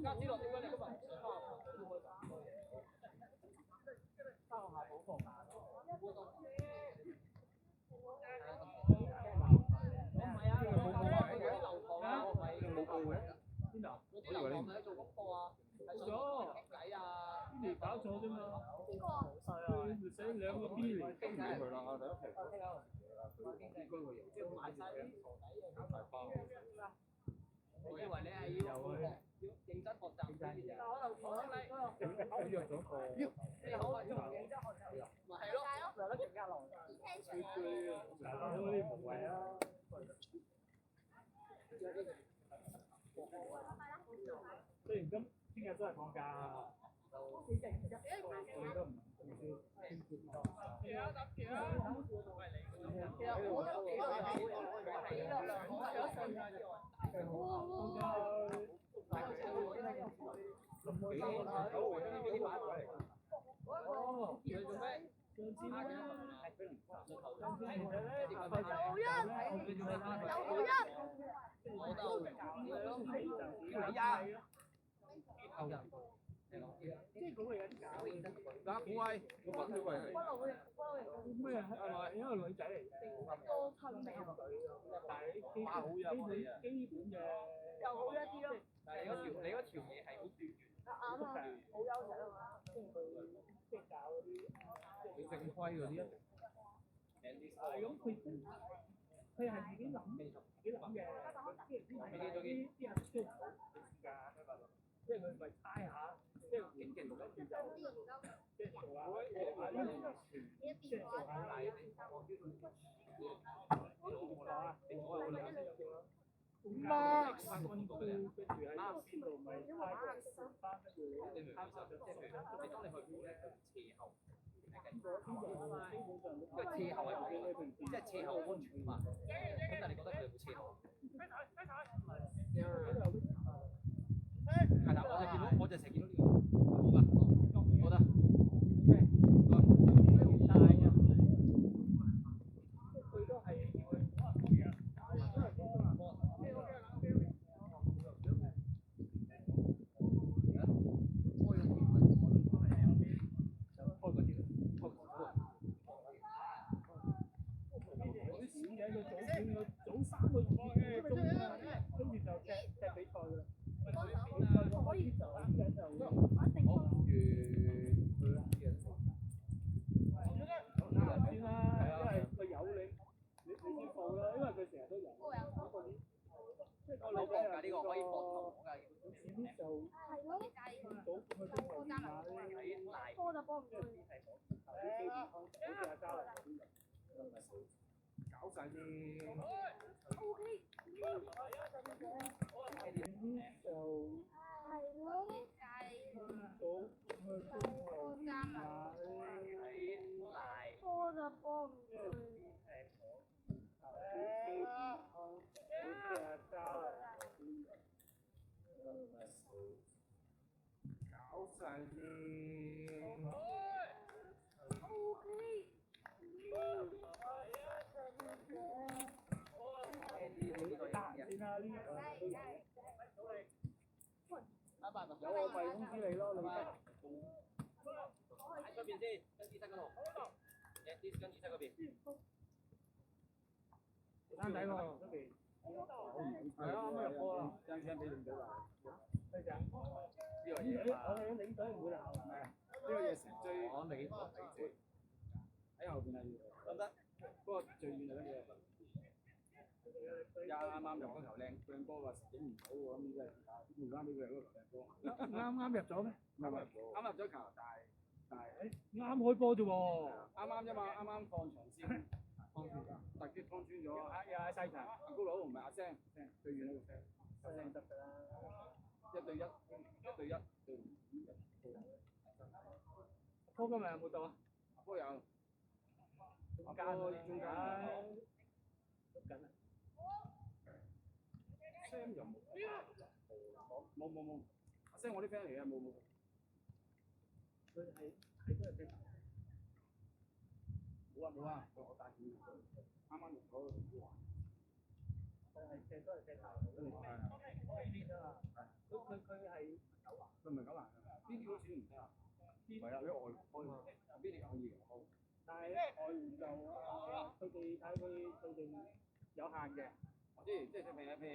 家知道點解你今日唔想翻學？翻學校好放假咯。我唔係啊，佢啲留堂啊，我唔係冇報嘅。邊度？嗰啲留堂咪喺做功課啊，係上傾偈啊。你搞錯啫嘛？邊個？佢咪寫兩個 B 嚟傾偈佢啦，第一期。即係埋晒啲傻仔啊！我以為你係要認真學習先嘅啫。我約咗個。你好，認真學習。咪係咯，留得更加耐。嗰啲無謂啊！雖然聽日都係放假，我哋都唔打虎威，我揾佢為咩啊？係因為女仔嚟嘅，但係基本嘅又好一啲咯。但係你嗰條嘢係好短。啱啊，好優勢啊嘛。即係搞嗰啲你正規嗰啲。係咁，佢係自己諗嘅，即係啲人需要時間啊嘛，即係佢咪猜下，即係勁勁跟住就即係做下呢個即係做下例。媽，翻工跟住喺邊度咪猜個翻跟住你參加咗即係譬如你當你去估咧斜後。因為斜後係即係斜後安全嘛，咁但係你覺得佢會斜後？係啦，我就成日見到呢個，好㗎，好得。佢都係要早3個鐘啊，跟住就踢比賽㗎啦。可以就啱嘅就好完佢先啦，因為佢有你先報啦，因為佢成日都有。即係我老㗎呢個可以搏頭㗎。遲啲就係咯。早佢先報電話咧。波就波唔到。搞晒啲。O K。就係咯。波就波唔到。搞晒啲。O K。先啦，呢有我咪通知你咯，你得。喺出邊先，跟醫生嗰度。跟醫生嗰邊。啱睇喎，嗰邊。係啊，啱啱入波啦。陣俾領隊鬧。咩啫？呢個嘢我哋領隊唔會鬧係啊。呢個嘢成追我你喺後邊啊，得唔得？不過最遠就乜嘢？啱啱入嗰球靚波話影唔到喎，咁真係唔啱俾佢嗰球靚波。啱入咗咩？啱入咗球，但係啱開波啫喎。啱啫嘛，啱放長線，突擊放穿咗。又喺西場，阿高佬唔係阿聲，最遠嗰個聲，阿聲得㗎啦。1對1。波今日有冇到啊？波有。中間捉緊啊！聲又冇，冇，阿聲我啲 friend 嚟嘅，冇。佢係都係踢球。冇啊，我帶佢啱啱入嗰個話。佢係踢都係踢球。係啊。佢係啲，係啊，你外邊啲可以。但係外援就佢哋睇佢哋有限嘅。即係譬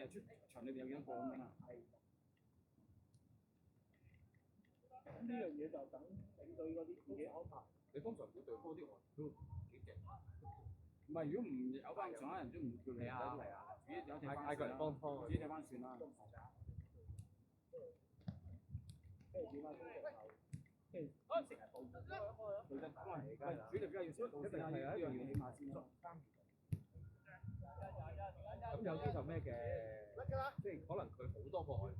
如出場裏邊有幾多個咁樣啊？係。咁呢樣嘢就等領隊嗰啲自己安排。你通常對對波啲外援都幾勁。唔係，如果唔有班上下人都唔叫你睇都係啊。自己有踢翻算啦。嗌佢嚟幫拖。自己踢翻算啦。跟住轉翻中場後，跟住成日報。其實咁啊，主力梗係要先報先啦，呢樣嘢起碼先咯。咁有啲就咩嘅，即係可能佢好多個外援，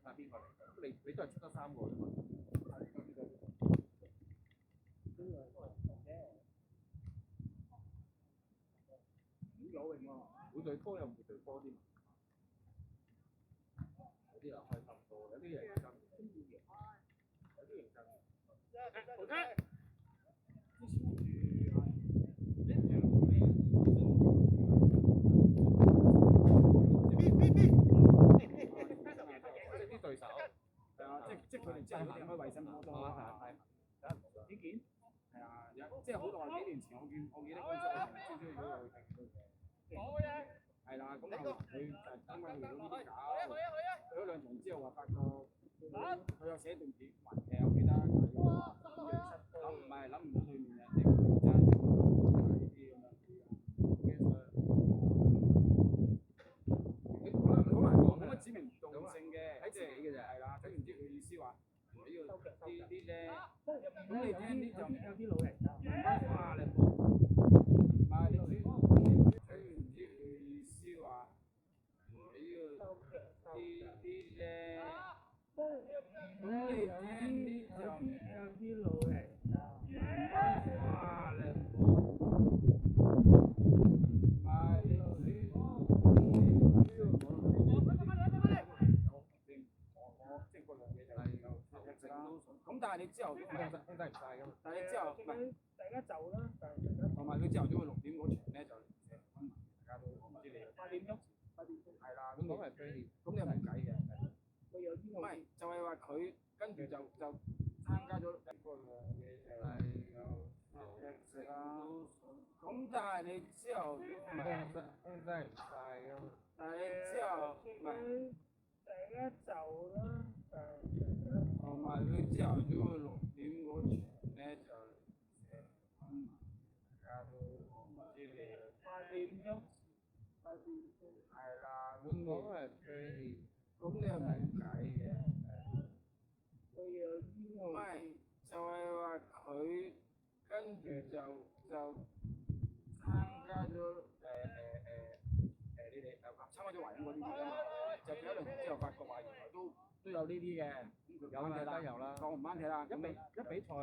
睇邊個嚟？你都係出得3個啫嘛。有型喎，每隊波有每隊波啲，有啲人開心多，有啲人認真，有啲認真。啲對手係啊，即係佢哋真係行開衞生好多啊，係呢件係啊，即係好耐幾年前我記得嗰陣時我超中意嗰個嘅。係啦，咁後佢就啱啱遇到呢啲搞，去咗2場之後話發覺佢有寫段片文嘅，我記得諗唔到對面啊，即係真係呢啲咁樣。好難講，冇乜指名道姓嘅，睇自己嘅啫。係啦，睇完之佢意思話呢啲咧，咁你聽啲就有啲老人家。哇！你唔係你睇完之佢意思話呢個啲咧，咁你聽啲就有啲老人家。哇！你咁但係你之後都控制唔晒㗎嘛？但係你之後唔係大家就啦，同埋佢之後都會6點嗰場咧就大家都我唔知你8點鐘，係啦，咁講係飛碟，咁你有冇計嘅？佢有啲唔係就係話佢跟住就參加咗食啊，咁但係你之後唔係控制唔晒㗎嘛？但係你之後唔係大家就啦，同埋佢之後都會6點嗰場咧就大家都唔知你8點鐘，係啦，咁講係飛碟，咁你係冇計嘅。佢有啲唔係就係話佢跟住就參加咗你哋參加咗華英嗰啲嘅嘛，就踢咗2場之後發覺話原來都有呢啲嘅，咁佢班踢啦，有啦，當唔班踢啦，一比賽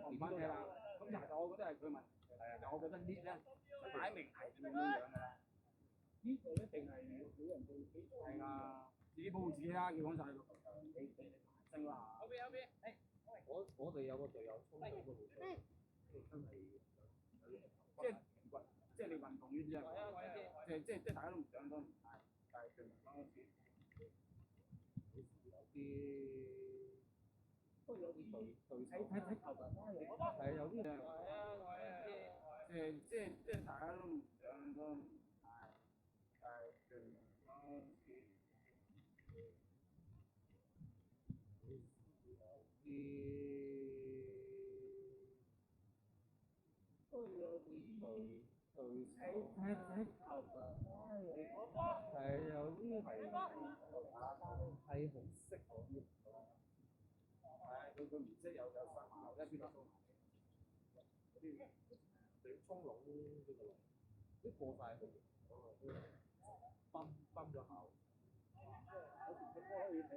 唔班踢啦，咁其實我覺得係佢問題，但我覺得呢咧擺明係咁樣㗎啦，呢個一定係少人做比賽。係啊，自己保護自己啦，叫講晒個球場，你升啦。我哋有個隊友衝到嗰度，真係即係你運動呢啲啊，即係大家都唔想都唔大，但係最近嗰陣時有啲對手睇球場係有啲即係大家都唔想都唔大，但係最近嗰陣時有啲睇球場係有啲係紅色嗰啲，係佢唔識有三碼，一邊都嗰啲水沖籠嗰個都過晒去，崩咗口。有時隻波可以睇喎，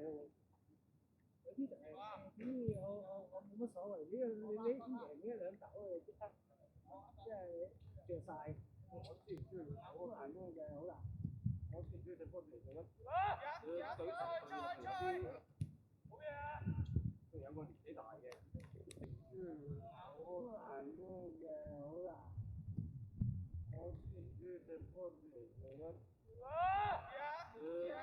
有啲就係我冇乜所謂，呢贏呢2球就即刻即係着晒。我知唔知你好難嘅好難，我知唔知隻波嚟做乜？對手佢啲有個年紀大嘅，好難嘅好難，我知唔知隻波嚟做乜？對手。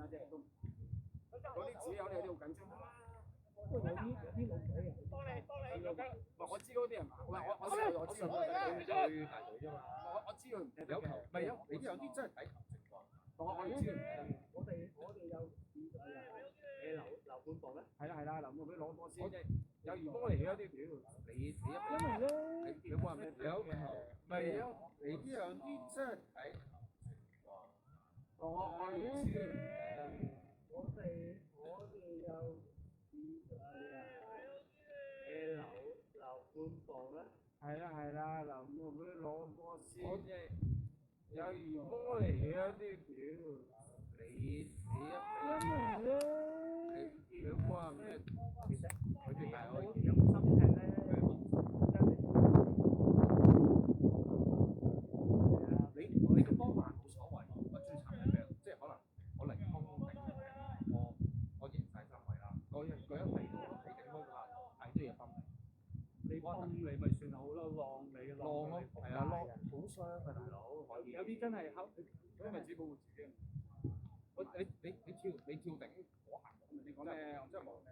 啦，即係都嗰啲自己有啲好緊張。不過有啲老鬼啊，我知嗰啲人，我知佢最大隊啫嘛。我知佢唔踢得有球，嘅。唔係你有啲真係睇球情況。我知佢唔踢得嘅。我哋有樓半房咧，係啦，林會攞波先。有魚幫我嚟起一啲料。你因為咧有冇人有球？唔係有你呢樣啲真係睇。我知。我哋有樓半房咧，係啦，林會攞波先。有魚幫我嚟起一啲料。你有冇人咩？其實佢最大可以有心踢咧，你個波慢冇所謂，我最慘係咩？即係可能我零空頂，我贏晒三位啦，嗰一睇到你頂空下，係都要分你。你崩你咪算好咯，浪你浪咯，係啊，浪好傷啊，大佬。有啲真係因為只保護自己。你跳頂我行，你講咩？我真係冇咩。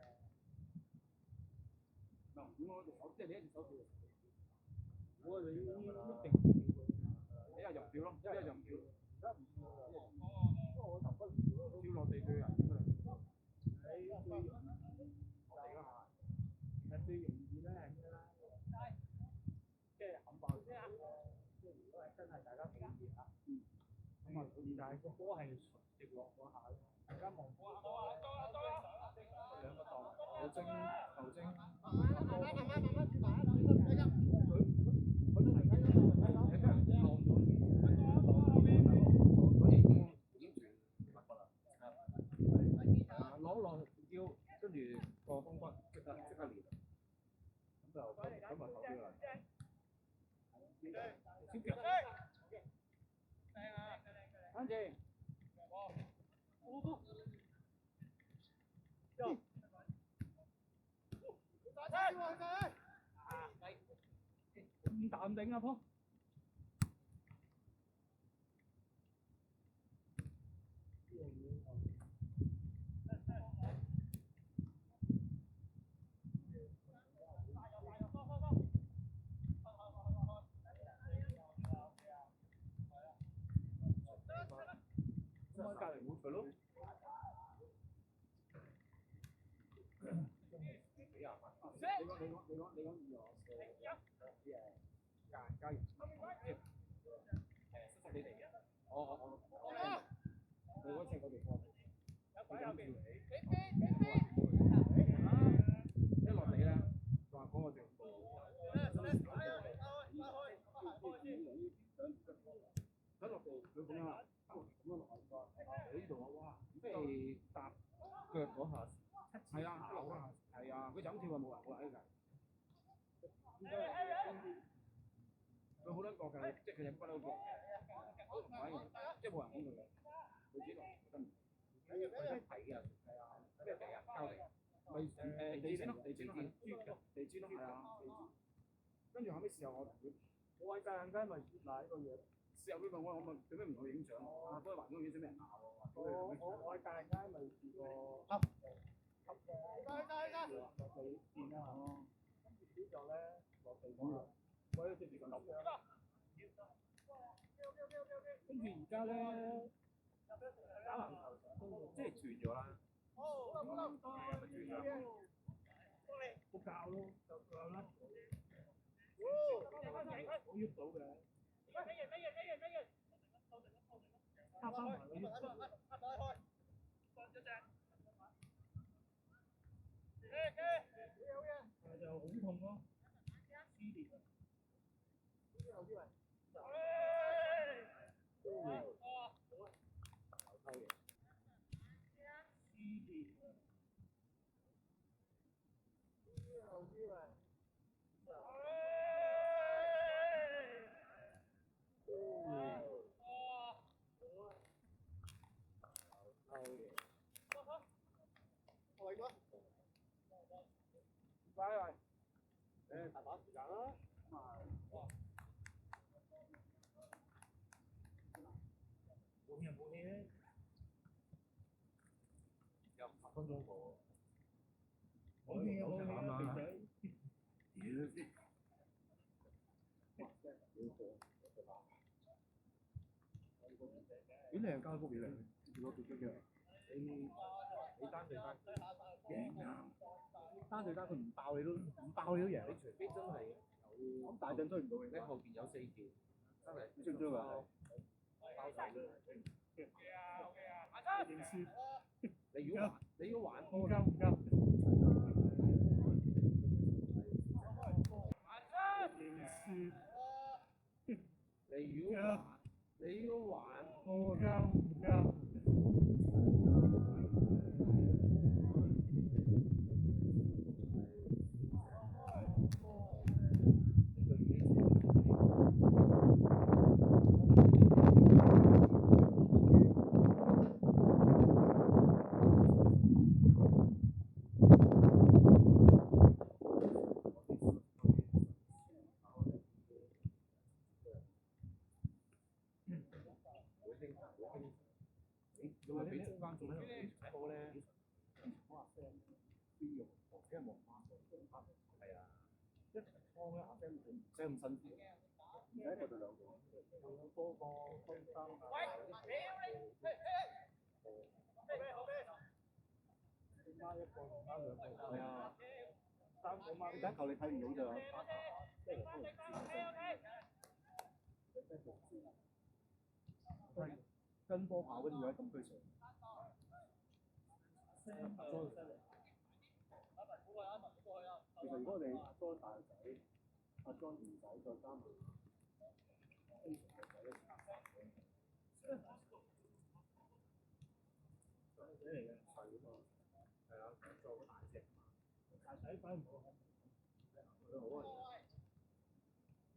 嗱，咁我即係你一隻手跳。我哋一定一日就唔跳咯，一日就唔跳。而家唔跳啦，不過我頭不跳落地佢人。喺最容易其實最容易咧係咩咧？即係冚爆先啊！即係如果係真係大家比熱啊，咁啊，但係個波係直落嗰下，大家望兩個檔，球證，攞腰，跟住個風骨即刻練，咁就投標啦。安靜。咁淡定啊，波！咁喺隔離會佢咯。你講加油，你哋嘅。我嗰隻嗰條波。一落地咧，話講我哋。一落地佢咁樣啊，咁樣落嚟㗎。喺呢度啊，哇！即係踏腳嗰下。係啊，係啊，佢就咁跳啊，冇人喺㗎。佢好撚覺㗎，即係佢隻骨都覺。即係冇人控佢嘅，佢知道得唔？佢睇㗎，係啊，咩地啊？膠地，咪地氈咯，地氈咯，係啊，地氈。跟住後尾事後我同佢，我喺間咪嗱呢個嘢。事後佢問我做咩唔同佢影相？啊，都係環境影相俾人鬧喎。我喺間街咪試過落地線啦嚇，跟住之後咧落地嗰下，我喺度直接咁樣。跟住而家咧打籃球都即係轉咗啦。個教咯，就啦。我喐到嘅。拍翻埋嗰啲。就好痛咯，撕裂。大把時間啦。冇氣冇氣咧。8分鐘過。好慘啊！幾靚間屋幾靚，攞幾幾你單對單贏啊！單對單佢唔爆你都贏，你除非真係有咁大陣追唔到你，咧後邊有4件，真係追唔追㗎？包晒啦！點輸？你要玩波㗎？唔夠。你要玩，我夠唔夠？因為俾中間做咩波咧？我話聲邊用，因為冇媽係啊，一齊幫咧阿聲唔使咁辛苦，唔使一個對兩個，有多個分擔啊！媽一個，媽兩個，係啊，3個媽，而家球你睇唔到咋？跟波跑跟住喺禁區上。其實如果我哋阿莊大仔、阿莊二仔再加埋非常嘅仔一齊，大仔嚟嘅，細啊嘛，係啊，做個大隻，大仔反而唔好，佢好啊，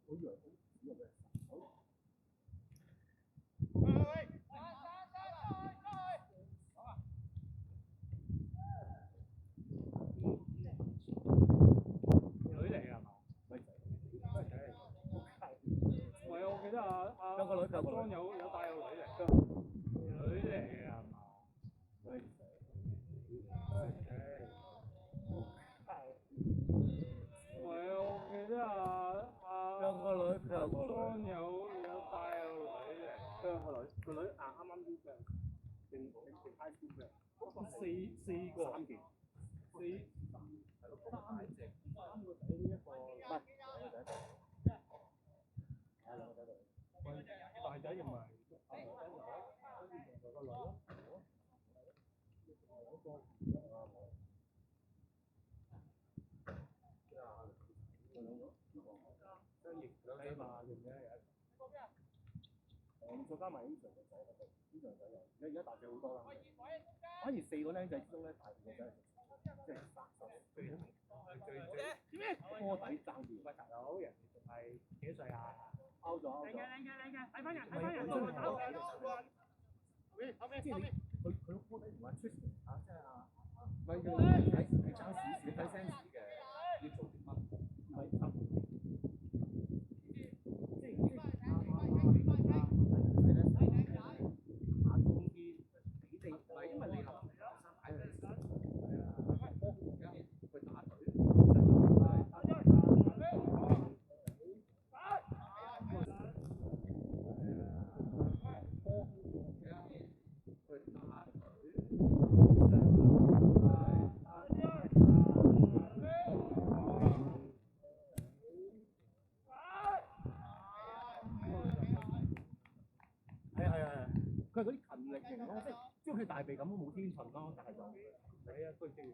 好以為好主力嘅，好。有個女，有莊有帶有女嚟，女嚟嘅係嘛？我記得有個女，有莊有帶有女嚟，個女啱啱啲嘅，定 high school 嘅，4個3件，4係咯，3隻，3個仔呢一個，唔係2個仔，係2個仔。大仔又唔係，大仔個女咯，兩嘛，定嘅再加埋呢場嘅仔，呢場仔又，而家大隻好多啦。反而4個僆仔之中咧，大個仔即係最波底爭住。喂，大佬，人哋仲係幾歲啊？out 咗，靚嘅，睇翻人，即係佢個波底唔係 twist 啊，即係啊，唔係要睇爭少少，睇 sense 嘅，要做啲乜？唔係即係打中啲，你哋唔係因為你留3擺喺度，係啊，佢打隊。佢係嗰啲勤力型咯，即係佢大鼻咁都冇天分咯，但係就係啊，佢正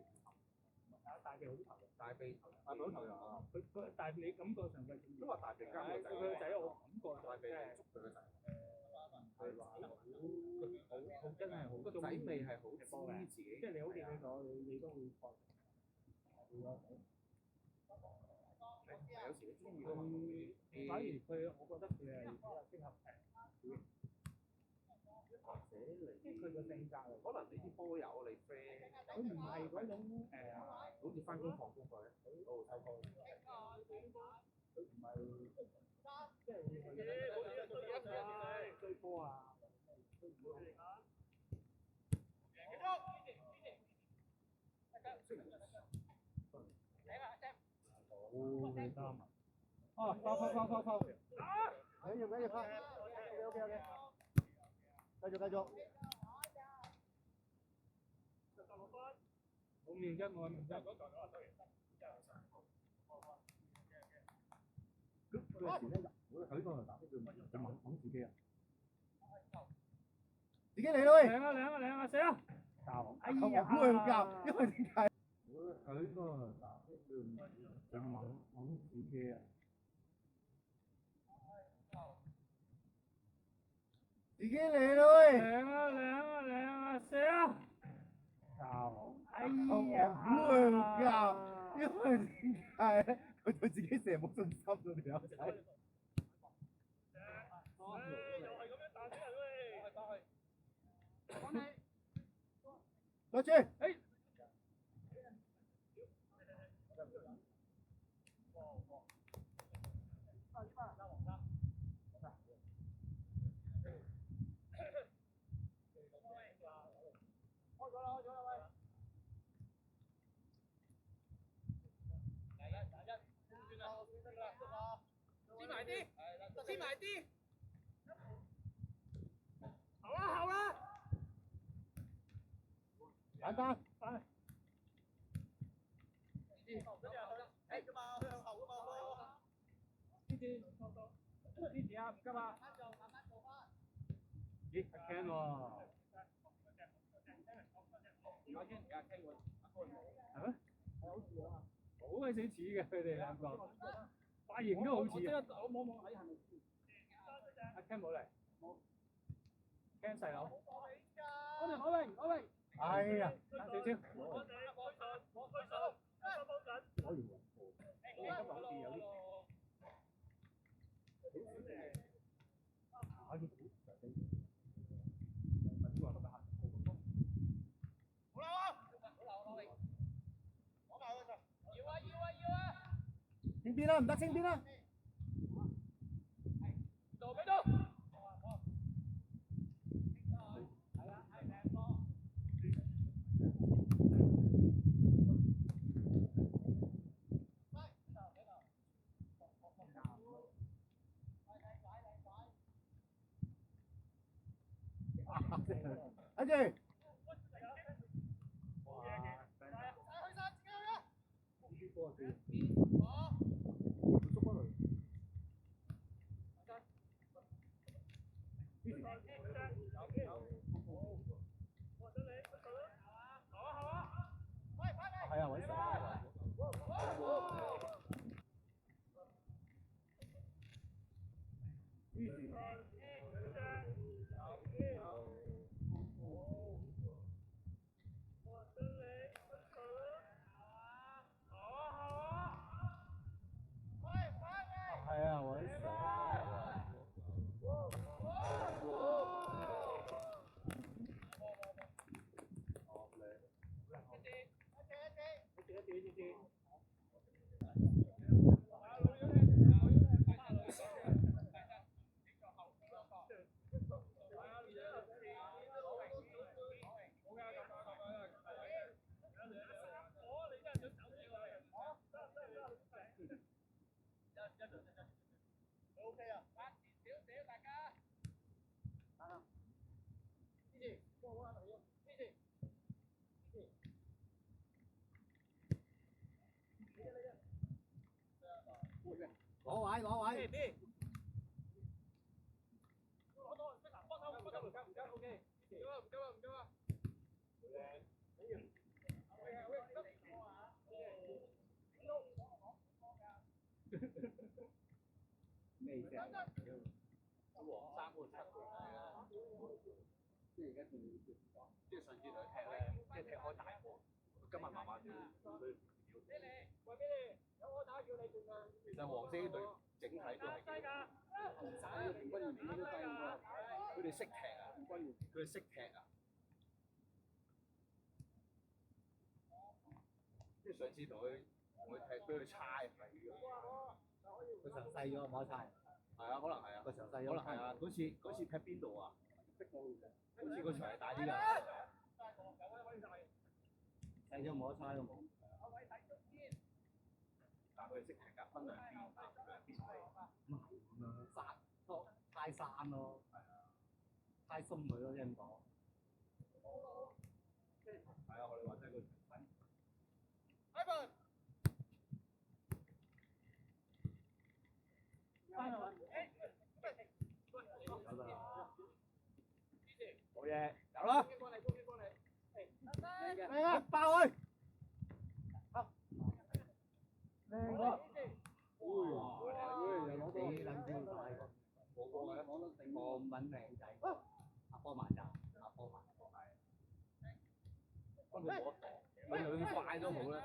大鼻好投入，大鼻好投入啊！佢大鼻你感覺上佢都話大鼻監佢個仔，我感覺大鼻捉佢個仔，係話好真係好個仔味係好知自己，即係你好似你講你都會覺會咯。有時你中意佢，反而佢我覺得佢係比較適合誒。或者你佢個性格可能你啲波友你 friend，佢唔係嗰種好似翻工放工嗰啲，好收工。佢唔係即係追波啊，佢唔會。哦，拋，緊要拋，OK，繼續，冇面一，我面一。嗰時咧，我喺度打呢句就掹自己啊！自己嚟咯喂！靚啊，死啊！教，哎呀，我唔會教，因為點解？我喺度打呢句就掹自己啊！自己嚟咯喂！靚啊，死啊！教，哎呀，我唔會教，因為點解咧？佢對自己成日冇信心㗎條友仔。攞住，哎！黐埋啲，後啦，簡單。支持啊，唔急啊！咦，阿 Ken 喎，係咩？好鬼死似嘅佢哋兩個，髮型都好似啊！我冇睇係咪？阿 Ken 冇嚟，Ken 細佬。我明。哎呀，等少少。可以喎。今日好似有啲。清邊啦，唔得清邊啦。阿姐。係啊，揾手。係啊，揾手。攞位。咩啫？黃衫嗰7個即係而家仲要即係上次同佢踢咧，即係踢開大波，今日慢慢轉。其實黃色呢隊整體都係幾好，平均年齡都低咗，佢哋識踢啊，佢哋識踢啊。即係上次同佢踢，俾佢猜係嘅。個場細咗，唔可以猜。係啊，可能係啊，個場細咗。可能係啊。嗰次踢邊度啊？嗰次個場係大啲㗎。細睇咗冇得猜都冇。但佢識踢㗎，分兩邊，散咯，太散咯，太鬆佢咯，聽講。係啊，我哋話齋佢冇嘢，走啦！嚟啊，爆佢！靚個，又攞到幾撚招快喎！冇過嘅，講得正咁撚靚仔，阿波埋咋？阿波埋。幫佢攞佢兩快都好咧，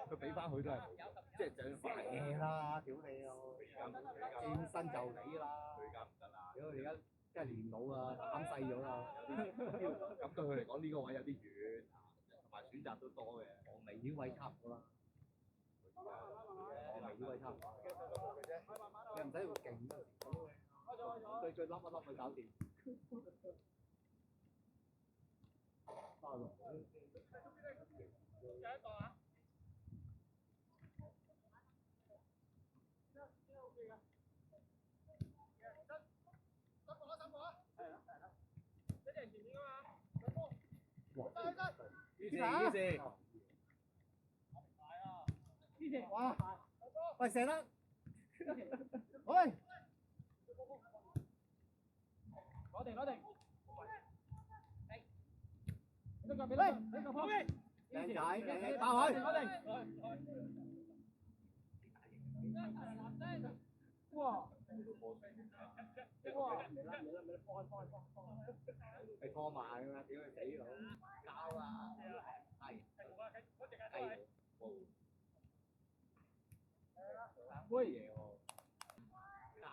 佢俾翻佢都係即係就快嘢啦，屌你啊！轉身就你啦！佢而家唔得啦，屌你而家真係年老啦，膽細咗啦。咁對佢嚟講呢個位有啲遠，同埋選擇都多嘅。我微呢位差唔多啦，我微呢位差唔多。你唔使要勁㗎，最笠一笠佢搞掂。翻落。於是哇！喂，射得！喂！攞定攞定。靚仔，靚仔，爆佢！哇！你拖慢㗎嘛，屌佢死佬！交啊！係。喂！嘢喎！交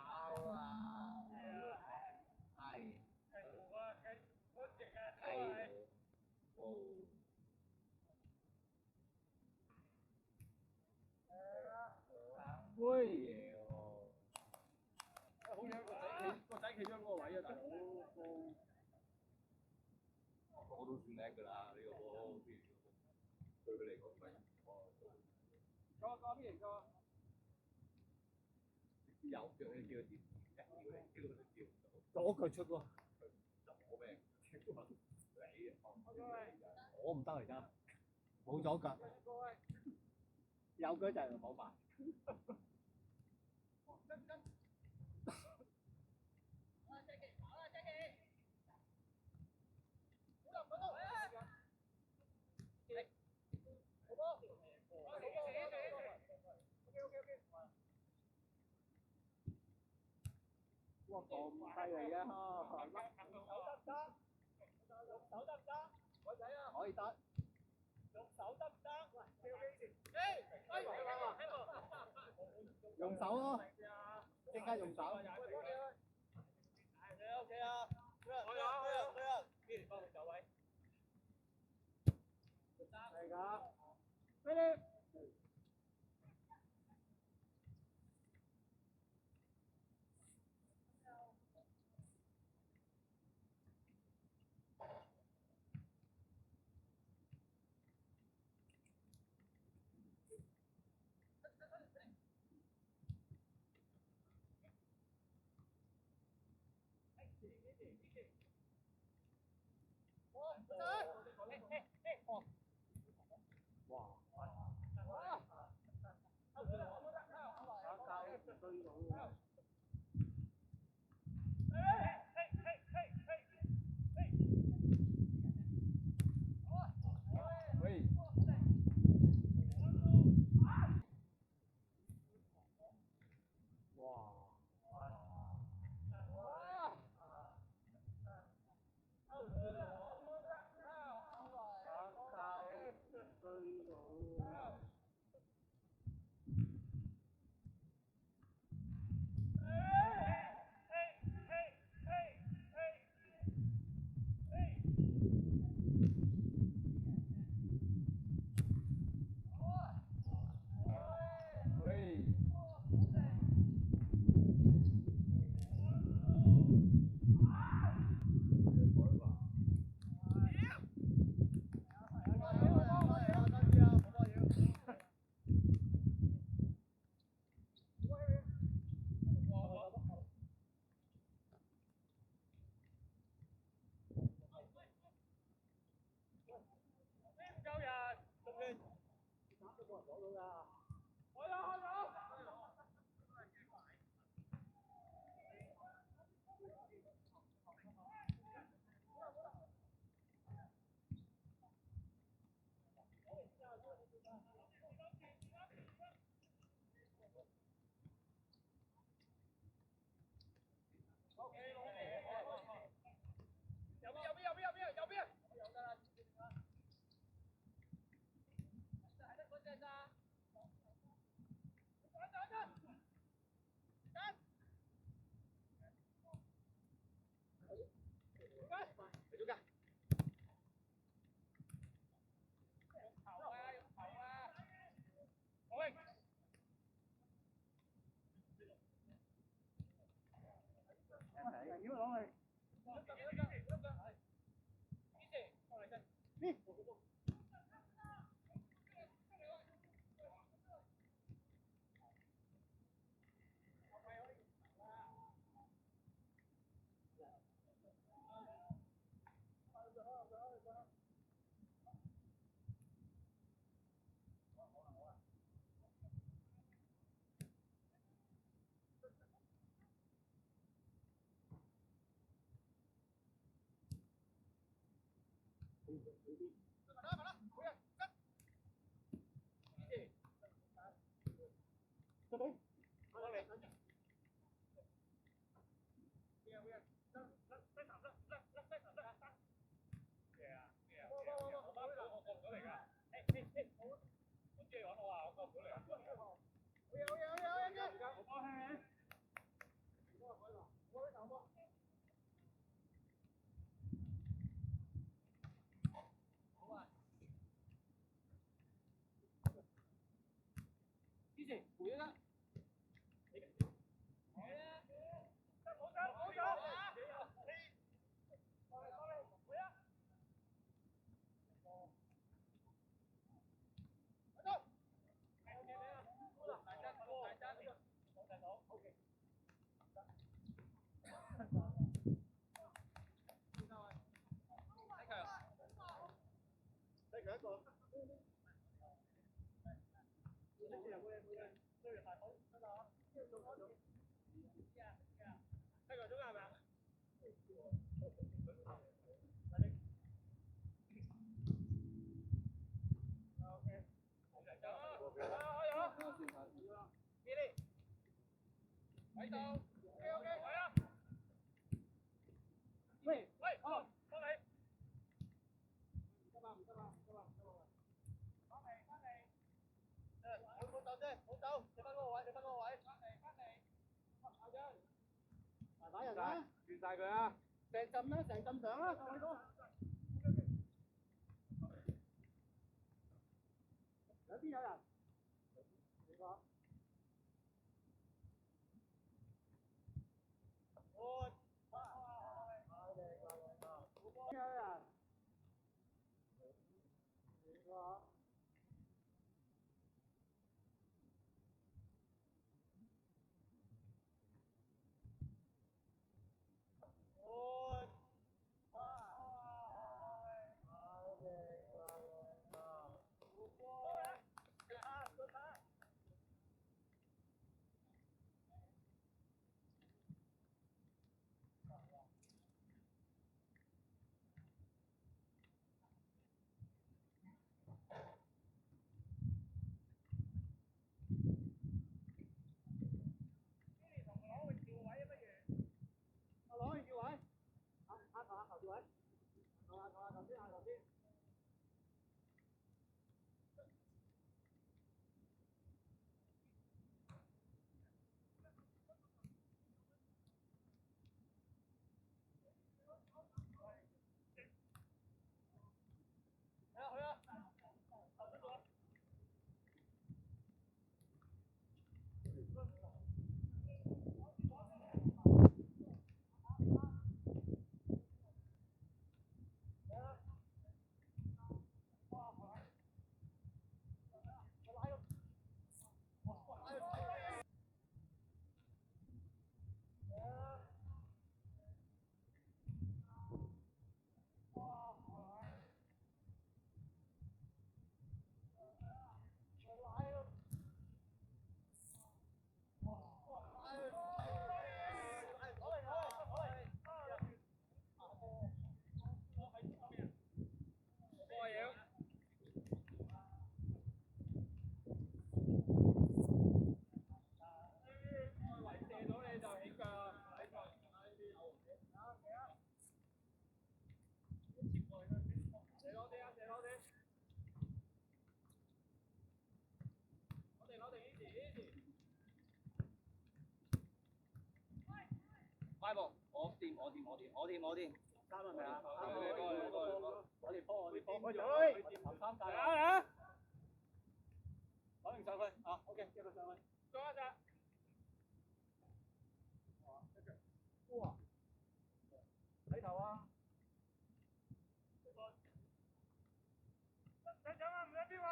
啊！係。喂！嘢喎！好嘢，個仔企咗嗰個位啊，大佬。我都算叻㗎啦，呢個波對佢嚟講咪個邊嚟個？右腳你叫佢點？一叫你叫佢叫唔到，左腳出喎！左命死我唔得而家，冇左腳，右腳就係冇辦。哇，咁犀利啊！可以得。用手咯，即刻用手。係㗎。俾你。哇！完晒佢啊！成浸啦，成浸上啦，各位哥。兩邊有人。你講。有人。你講。快步，我掂，三係咪啊？我哋波，喂，走三界啊！攞完上去啊 ，OK， 一個上去，再一隻。哇！睇頭啊！你走啊！唔使邊位？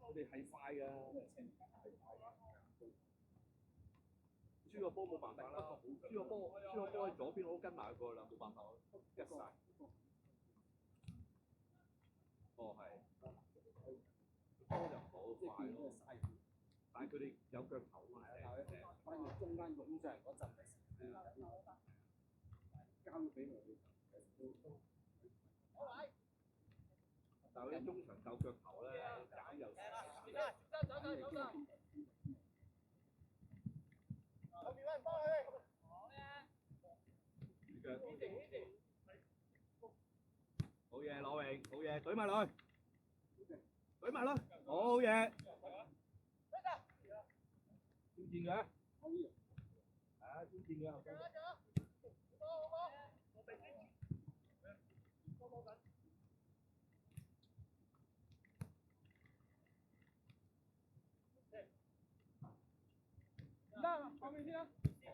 我哋係快㗎，輸個波冇辦法啦，輸個波喺左邊我都跟埋過啦，冇辦法，一晒。哦係，波就唔好快咯，但係佢哋有腳頭啊嘛，反而中間湧上嚟嗰陣交咗俾我哋。但係嗰啲中場夠腳頭咧，揀又好嘢，攞榮，好嘢，懟埋落去，懟埋落去，好嘢，挑戰嘅，係啊，挑戰嘅。後面先啊！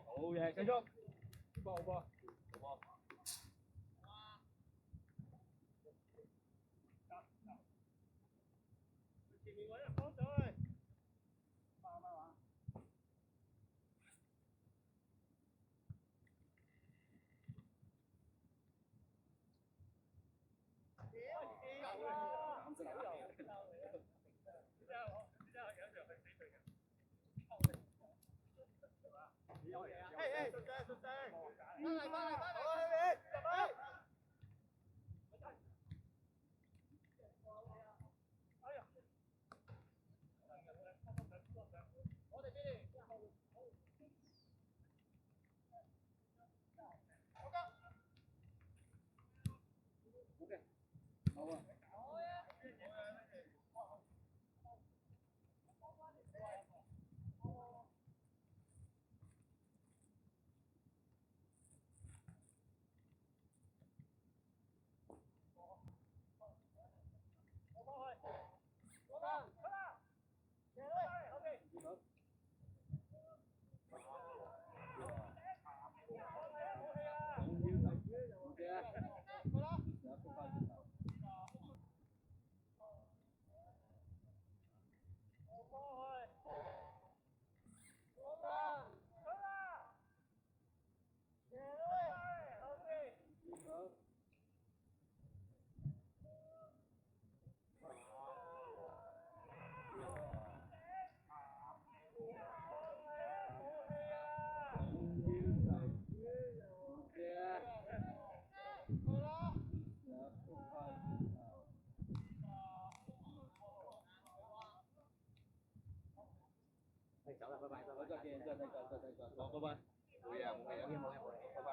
好嘢，繼續。好波。前面揾人幫手去。慢慢玩。拜拜。冇嘢啊，冇嘢啊，拜拜。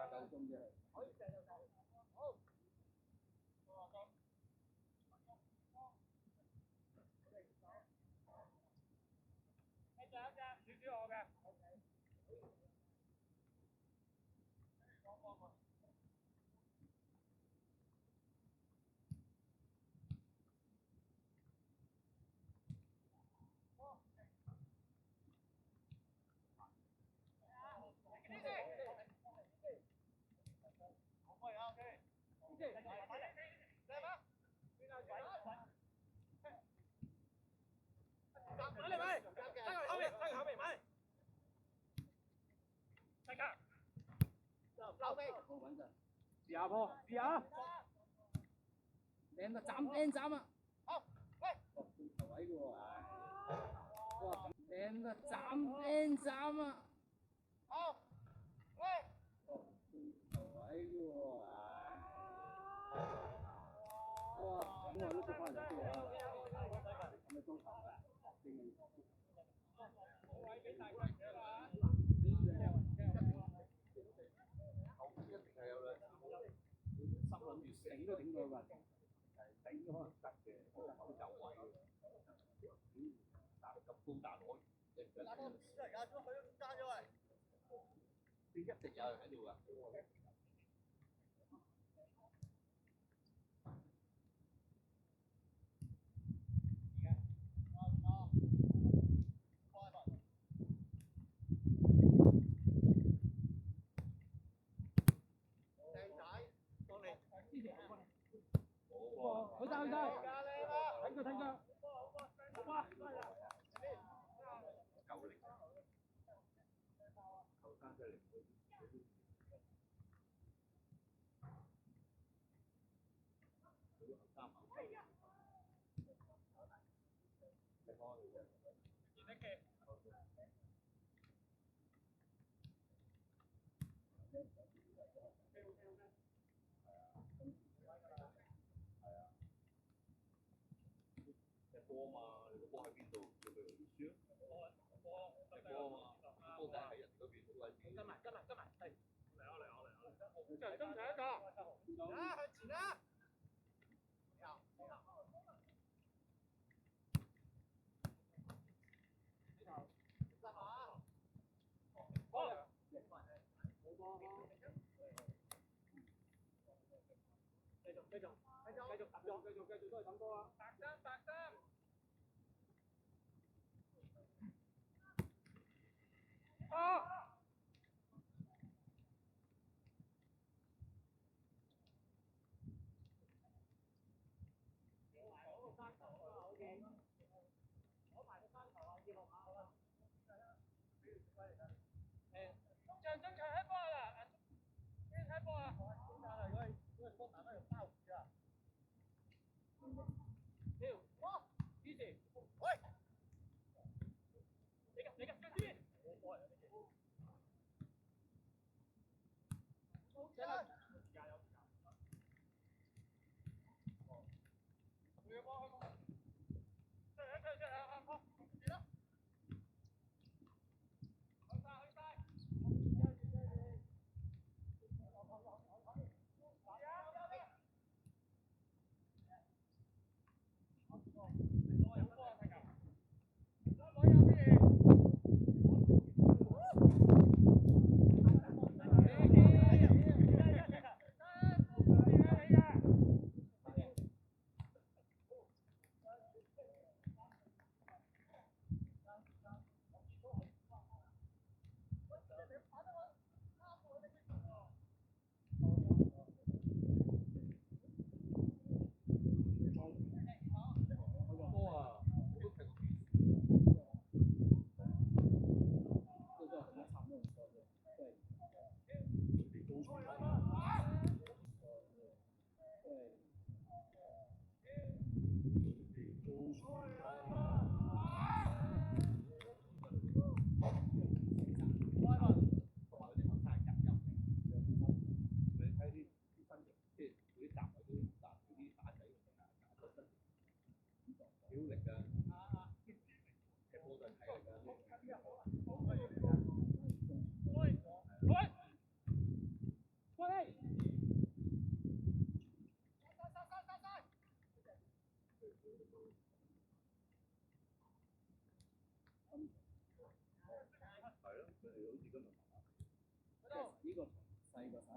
夠鐘啫。試下波，試下。靚就斬，N 斬啊！好，喂。頭位嘅喎。哇，靚就斬，N 斬啊！好，喂。頭位嘅喎。哇，咁我都接翻嚟嘅喎。係咪中球㗎？頂都頂到㗎，頂都可能得嘅，好有位嘅。咁高大攞，你一直有人喺度㗎。佢得，睇佢。哇！夠力，後生出嚟。波嘛，你個波喺邊度？叫佢輸咯。踢波嘛，波仔喺人嗰邊好鬼死。跟埋，係。嚟啊！就跟住一個。啊，向前啦！繼續都係等波啊！白衫。啊！張開波啦！開波啊！如果波打到有爆㗎。easy， 喂！你嘅，跟住邊？加油！力㗎，踢波就係體力㗎。係咯，佢哋好似今日呢個細個仔。係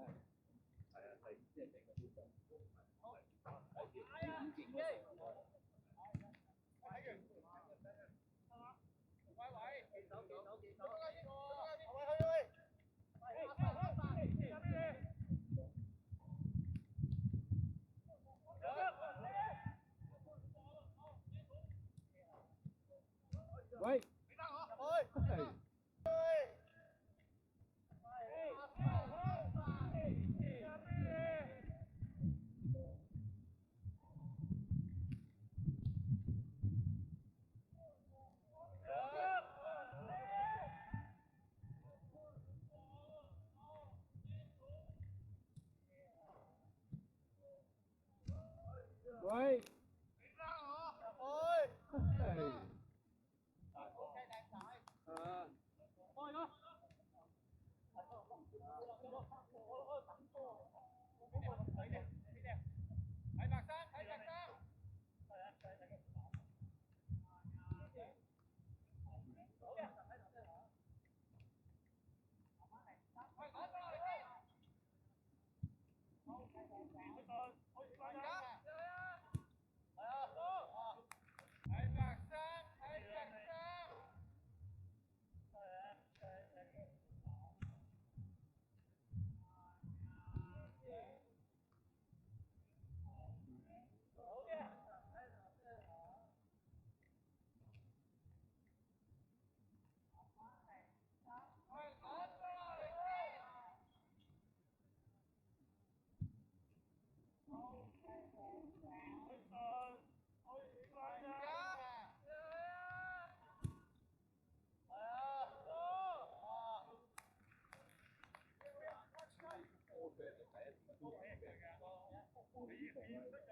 啊，係即係整個標準。喂，喂，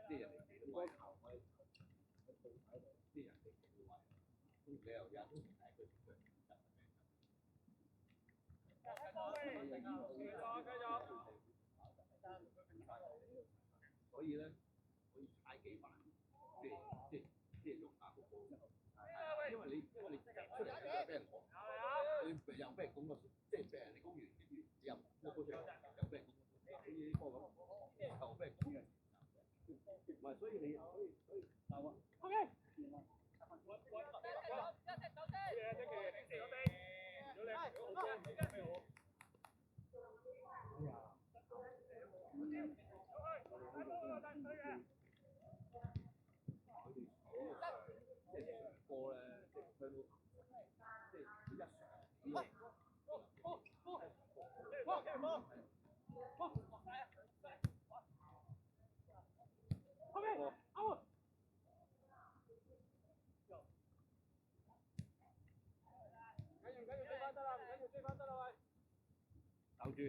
即係人哋幾多位球可以即係人哋幾多位，你又有都唔睇佢出所以咧可以踩幾板，即係用下個波，因為你出嚟就係俾人攻，你又俾人攻個，即係俾人哋攻完，跟住又波出嚟，又俾人攻，好似啲波咁，又俾人攻嘅。唔係，所以就啊。OK。波咧，即係佢一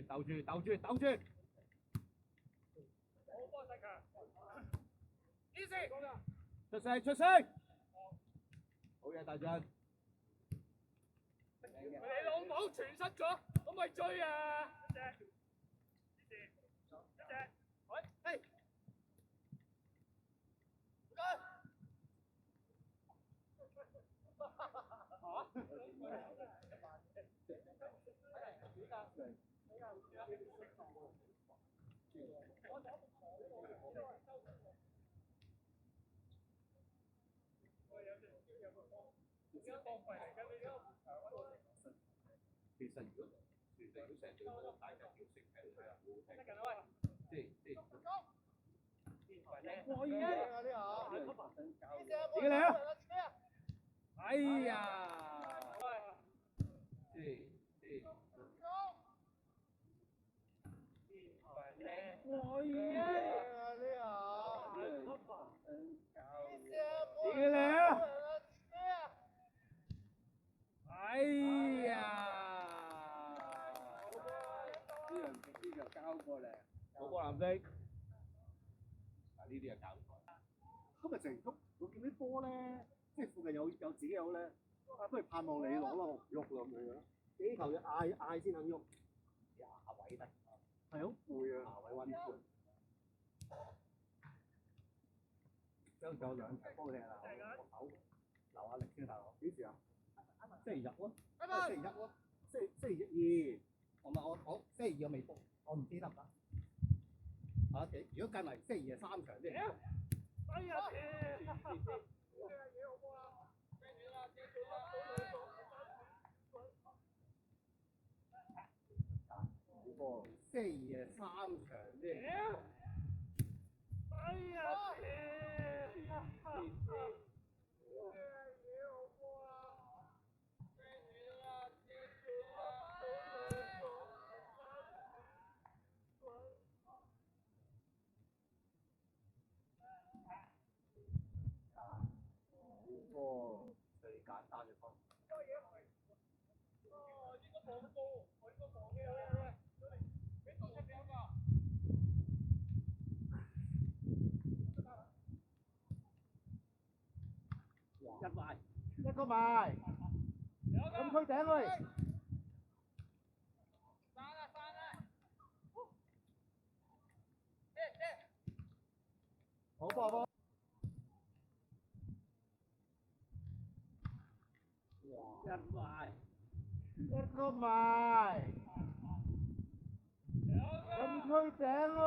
鬥住！出聲！好嘢，大陣！你老母全失咗，可唔可以追啊？其實如果成隊波大家叫聲係好好聽，即係可以啊！自己嚟啊！哎呀！即係可以啊！自己嚟啊！哎呀！呢就交過嚟，嗰個藍色，嗱呢啲係教材。今日成谷，我見啲波咧，即係附近有自己有咧，不如盼望你攞咯，喐咁樣。幾球要嗌先肯喐。下位得，係好攰啊！下位溫盤。將仲有2場波踢啊！我手留下力先大佬。幾時啊？星期日喎，星期一喎，星期二，我星期二我未 book，我唔知得唔得？啊，如果計埋星期二係3場啫。哎呀！星期二係3場啫。哎呀！最簡單嘅方法。一個埋，咁佢頂佢。好波。一個埋，咁佢頂佢。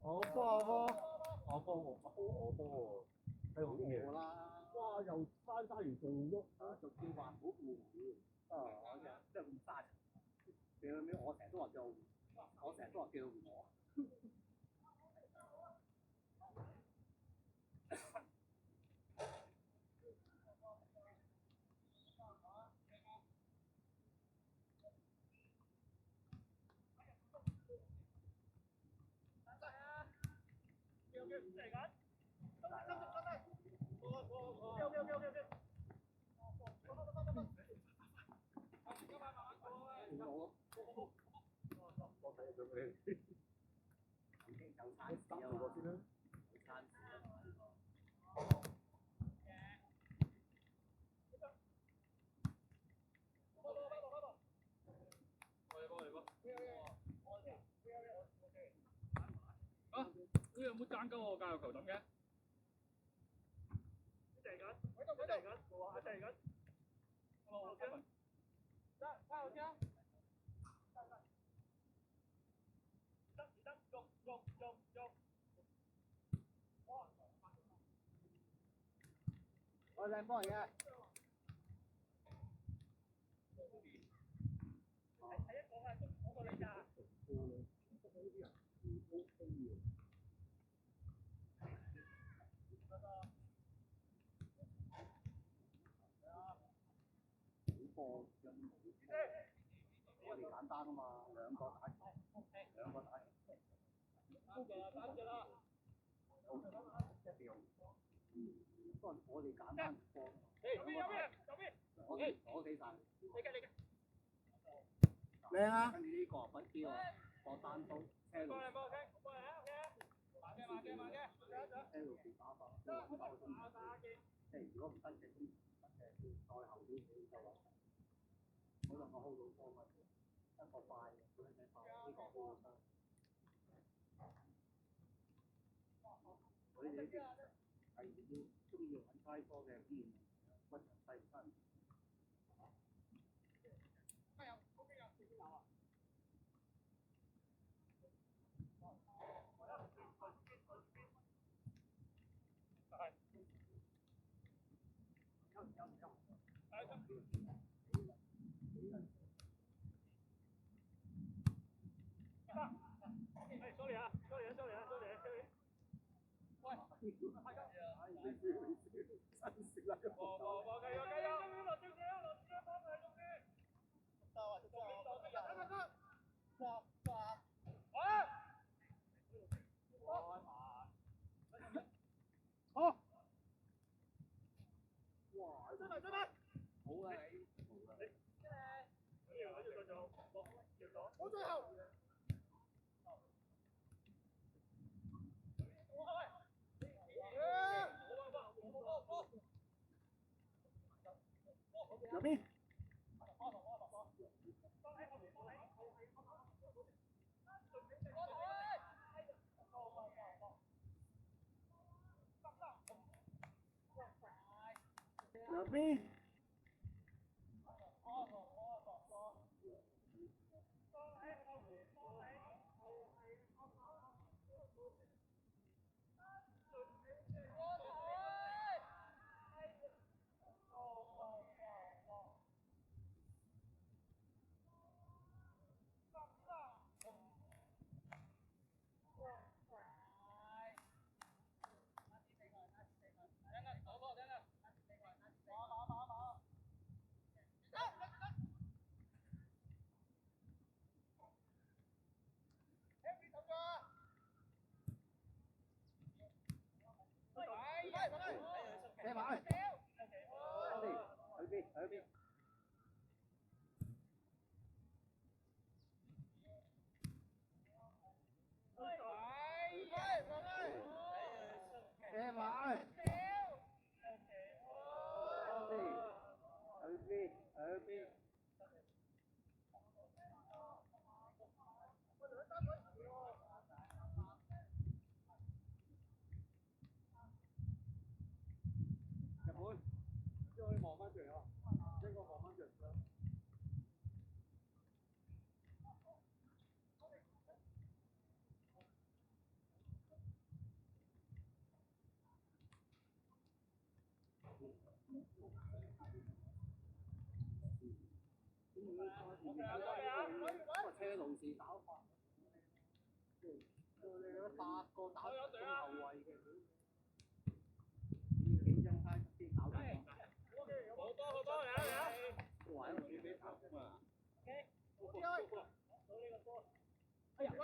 我波，係好嘢啦！哇，又翻完做喐，就叫話好攰真係咁沙塵。我成日都話叫我。有冇爭鳩我教育球抌嘅？我靚波嚟嘅。我哋簡單啊嘛，兩個打。不過我哋簡單波。我死晒。靚啊！跟住呢個不標，我單刀車路。車路士打法，即係如果唔得嘅，再後啲就話，可能我 hold 到波咪一個快，呢個 hold 到。我哋呢啲係要中意玩街波嘅邊，屈人細身。邊。入邊。射埋。喺邊？喺邊？射埋。喺邊？喺邊？入盤，即係可以望翻出嚟啊！即係我望翻出嚟。車路士打法，即係你嗰8個打中後衞嘅，競爭差啲搞掂。好多好多嚟啊嚟啊！哇！喺度輸俾塔咁啊！哎呀！喂！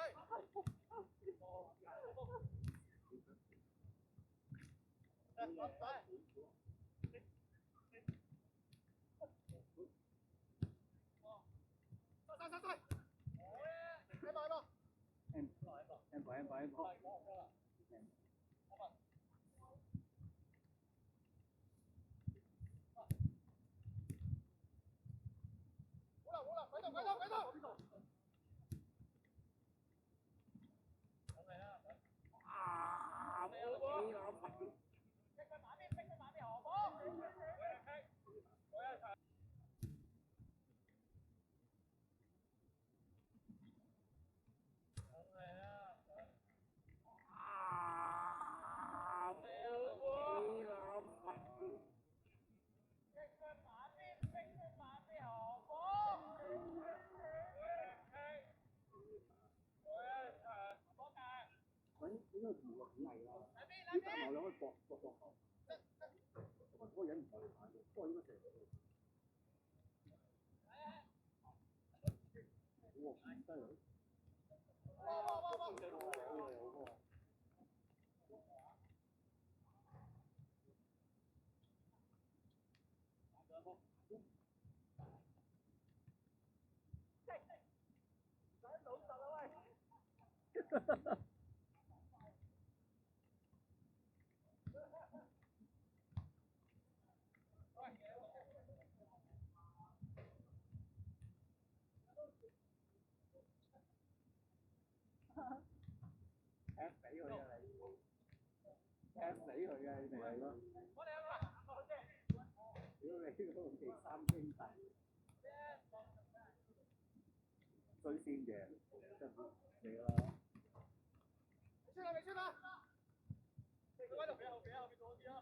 應該同落嚟啦，啲大牛兩可以搏頭，嗰個人唔係眼嘅，不過應該成日都。哇！咁犀利！踢死佢啊你！踢死佢啊！你哋係咯。屌你嗰個第三兄弟，最先嘅，真係你啦。出啦！未出啦！喺度俾後邊多啲啊！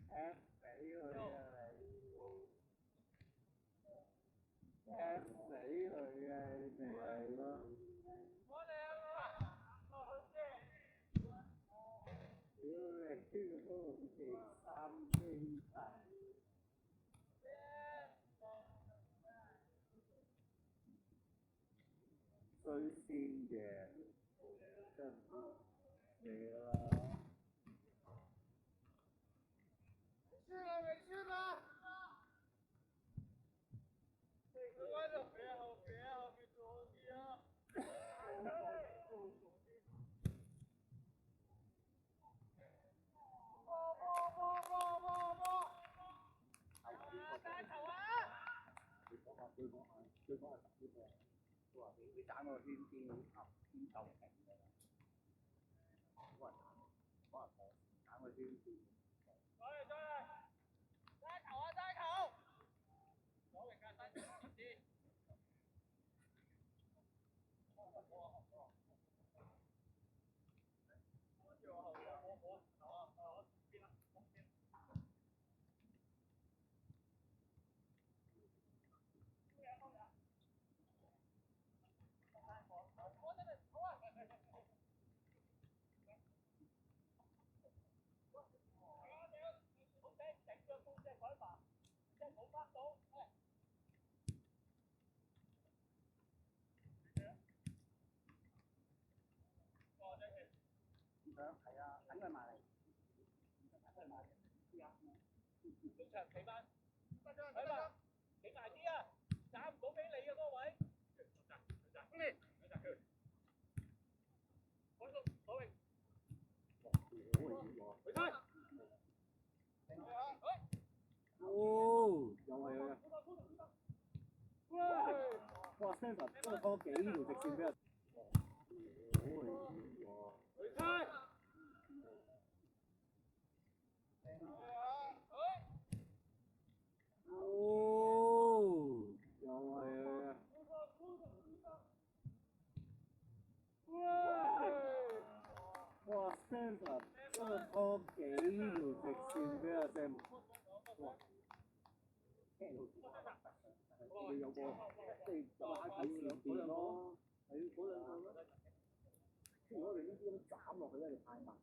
踢死佢啊你！踢死佢啊！你哋係咯。屌你嗰個第三兄弟！最先嘅，真係你啦。出啦！未出啦！喺度俾後邊。佢講係呢個，佢話你斬個圈邊啊邊夠平嘅，嗰人斬個圈邊。係啊，等佢埋嚟，等佢埋嚟。仲長企翻，睇嘛，企埋啲啊，打唔到俾你啊嗰個位。哦，又係啊！哇 ，Spencer 真係拖幾條直線俾人。哦，又係啊！哇 ，Spencer 真係拖幾條直線俾阿 Sam。哇！你有個即係拉喺前邊咯，喺嗰兩個咯。如果你呢啲咁斬落去咧，就太慢。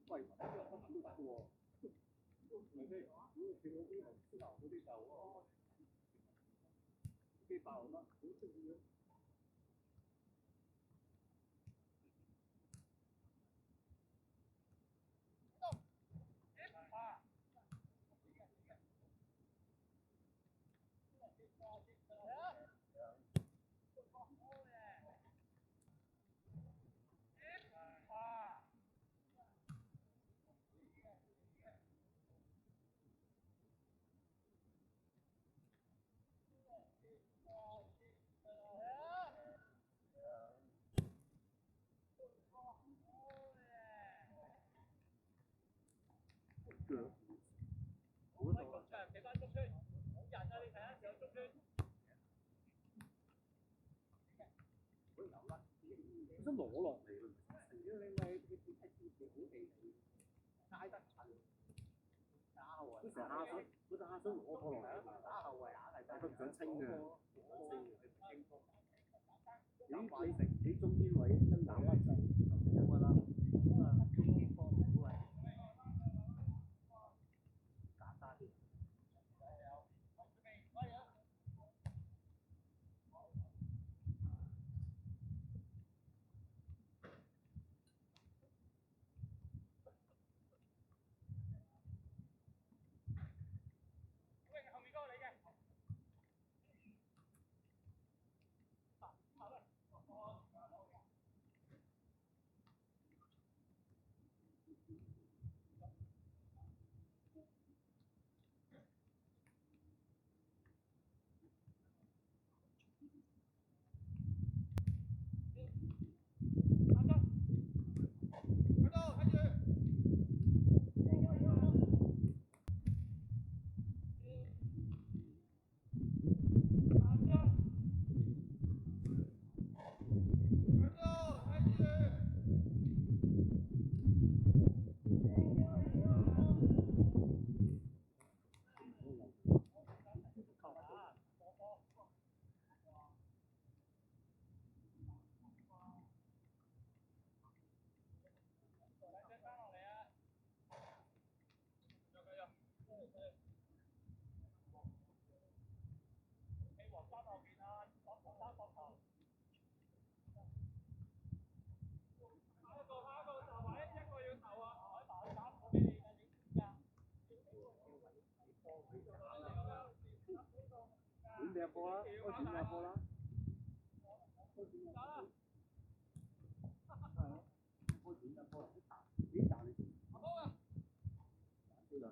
喂，喎，咪即係跳嗰啲紅絲流嗰啲就機爆啦，好中意嘅。想攞落嚟㗎，如果你咪啲好地地，挨得近，打後衞，佢成日蝦想攞波落嚟，打後衞硬係，但係佢唔想清嘅。你中邊位一攬一就有㗎啦，咁啊中邊波好位，簡單啲。入波啦，開始入波啦。開始入波，幾彈你？繼續。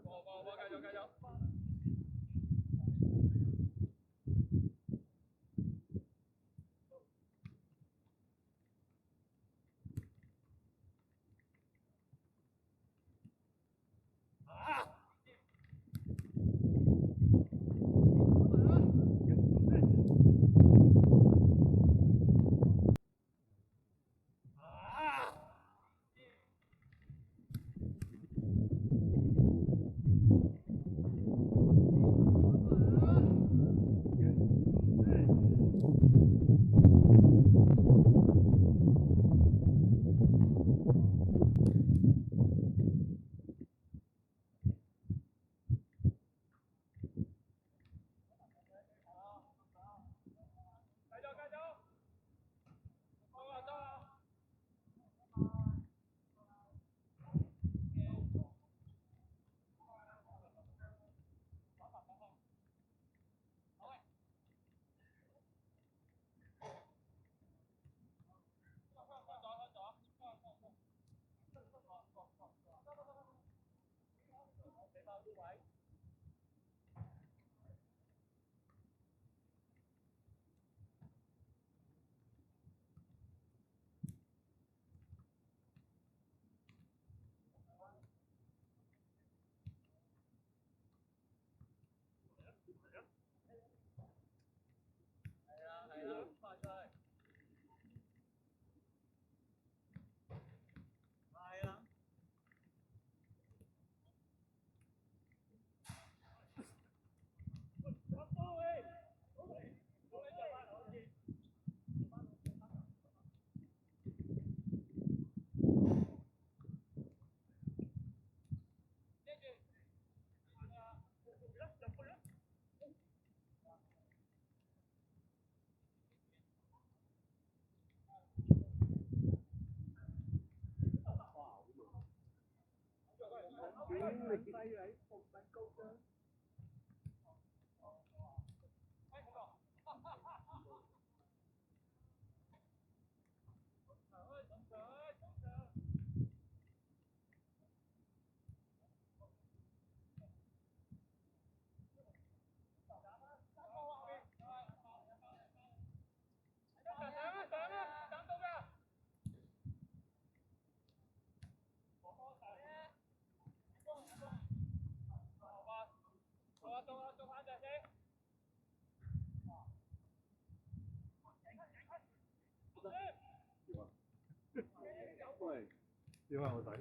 點啊我仔？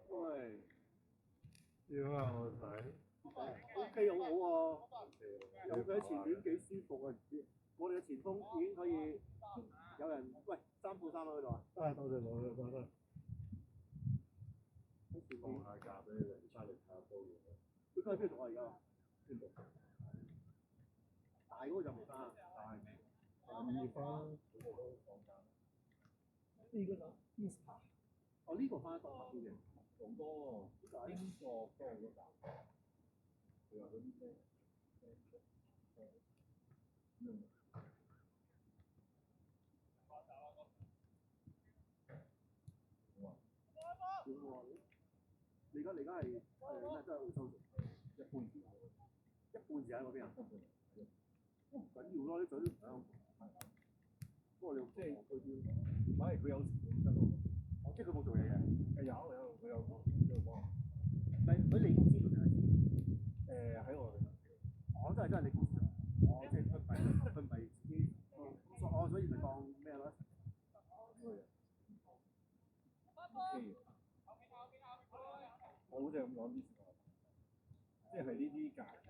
喂，點啊我仔？OK 好好喎，有佢喺前面幾舒服啊！我哋嘅前鋒已經可以有人喂3-3喺度啊！多謝多謝。放下假俾你哋翻嚟打波嘅。佢翻去邊度啊？而家邊度？大嗰個就未翻啊！大未翻，佢哋都放假。呢個就 Easter。哦，呢個翻得多啲嘅。好多，英國多好多假。佢話嗰啲咩？你而家係咩？都係澳洲一半時間嗰邊啊？唔緊要咯，啲隊都唔響。不過你即係佢反而佢有時會跟我。我即係佢冇做嘢嘅。佢有幫。唔係佢你公司度定係？喺我哋。我真係你公司。我即係佢唔係自己。所以咪當咩咯？我好似咁講啲，即係呢啲假期，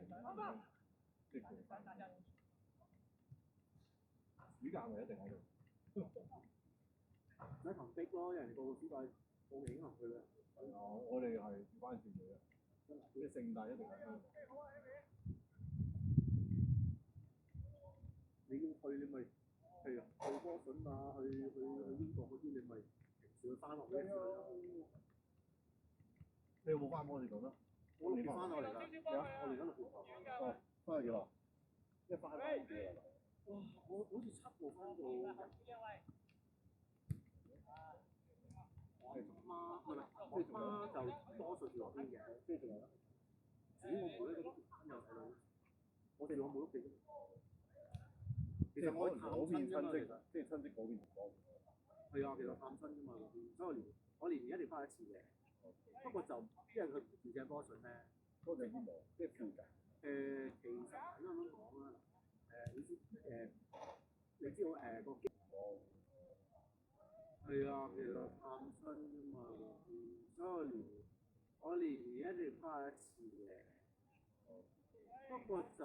即係暑假咪一定喺度。喺同逼咯，人哋個暑假報名行佢啦。係啊，我哋係調翻轉嘅，即係聖誕一定喺香港。去你咪，譬如去波筍啊，去英國嗰啲，你咪平時去翻落呢一次咯。你有冇翻波？你講得？我6月翻落嚟㗎，我嚟緊6月頭。哦，翻去幾耐？一翻嚟幾耐？哇！我好似7號翻到日。我媽唔係，我媽就多數住落邊嘅，跟住仲有。至於我妹嗰啲親友細佬，我哋兩妹屋企啫。其實我探親啫嘛，其實即係親戚嗰邊講。係啊，其實探親啫嘛，所以我年年一定翻一次嘅。不過就因為佢住正波筍咧，多謝邊度？即係附近。其實啱啱講啦，你知你知道個機係啊，其實探親啫嘛，所以我年年一定翻一次嘅。不過就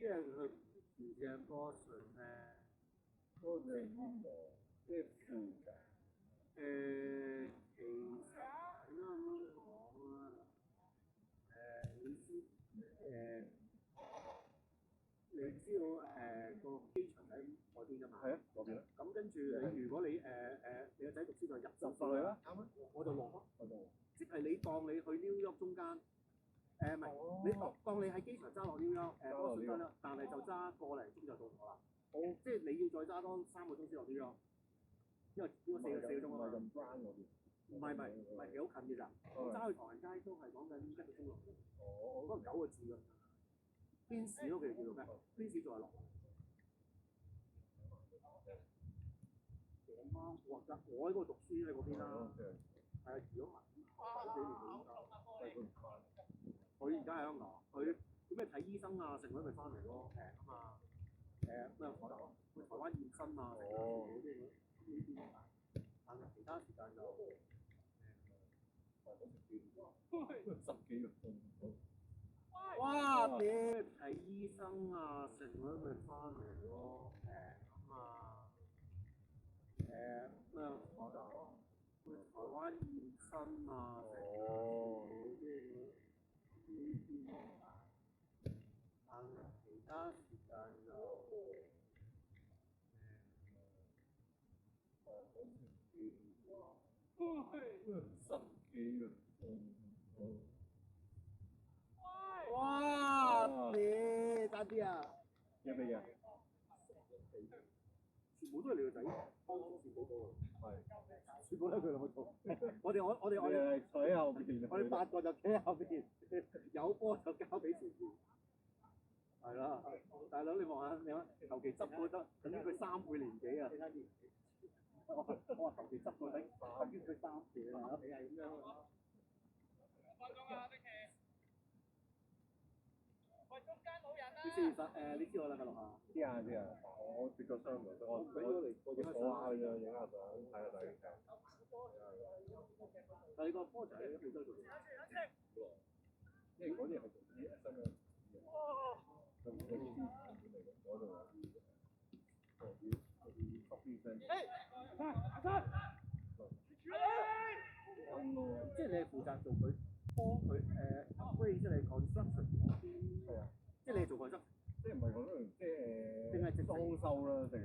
因為佢住正波筍咧，多謝邊度？即係附近。其實啱啱講啦，你知你知道個機場喺嗰邊㗎嘛？係啊，嗰邊啦。咁跟住你如果你你個仔讀書就入入曬去啦，啱啊。我就落咯。我就即係你當你去 New York 中間，唔係你當你喺機場揸落 New York 波士頓啦，但係就揸個零鐘就到咗啦。好，即係你要再揸多3個鐘先落 New York，因為應該4個鐘啊嘛。唔係咁關嗰邊。唔係，幾好近嘅咋？我揸去唐人街都係講緊1個鐘落。哦，嗰個9個字㗎。邊市咯？佢哋叫做咩？邊市再落。我媽我喺嗰度讀書喺嗰邊啦。係啊，住咗埋9幾年啦。佢而家喺香港，佢咩睇醫生啊，成日咪翻嚟咯，平啊嘛。咩去台灣驗身啊，呢啲。但係其他時間就10幾個鐘。哇！你睇醫生啊，成日咪翻嚟咯，平啊嘛。咩去台灣驗身啊，但係其他時間就10幾個鐘。哇！你爭啲啊！有咩嘢？全部都係你個仔幫中線嗰個。係。全部都係佢兩個做。我哋坐喺後邊。我哋8個就企喺後邊，有波就交俾前邊。係啦，大佬你望下，你求其執都得，等於佢3倍年紀啊！我話求其執都得，等於佢3倍啊！你係咁樣啊？你知你知我啦，六下。知啊，我接過商務，我坐下嘅啫，影下相，睇下睇下。但係個波仔喺澳洲做。因為嗰啲係做啲新嘅。咁嗰啲嗰度即係你係負責做佢幫佢upgrade 即係 construction 嗰邊。係啊。即係你係做 construction。即係唔係講緊即係。定係直裝修啦，定係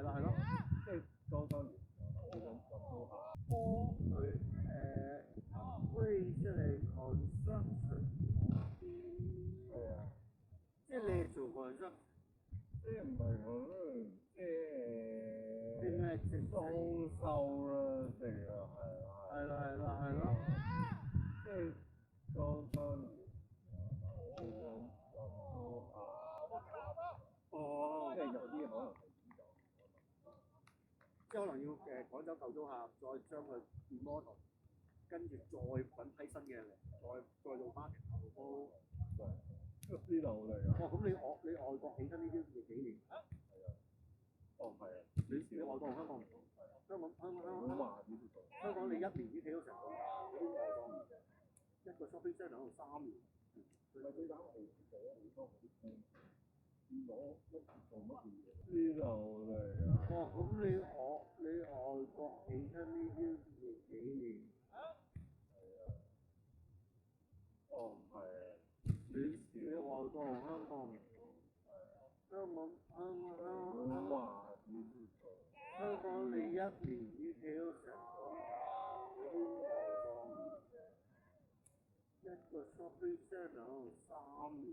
係咯。即係裝修完咁幫佢upgrade 即係 construction 嗰邊。係啊。即係你係做 construction。即係唔係講緊即係。定係直裝修啦，定係係咯。即係裝修。哦。即係有啲可能係即係可能要趕走舊租客，再將佢 remodel，跟住再揾批新嘅嚟，再做翻都。呢度嚟㗎。哦，咁你外國起親呢啲要幾年？係啊。哦，係啊。你外國同香港唔同。香港你1年已經起到成個價，嗰啲外國一個 shopping centre 喺度3年。佢最慘係攞乜做乜嘢？呢度嚟啊！哦，咁你外國起親呢啲要幾年？哦，係啊。你外國同香港唔同。香港年已曉成一個 shopping channel 3年，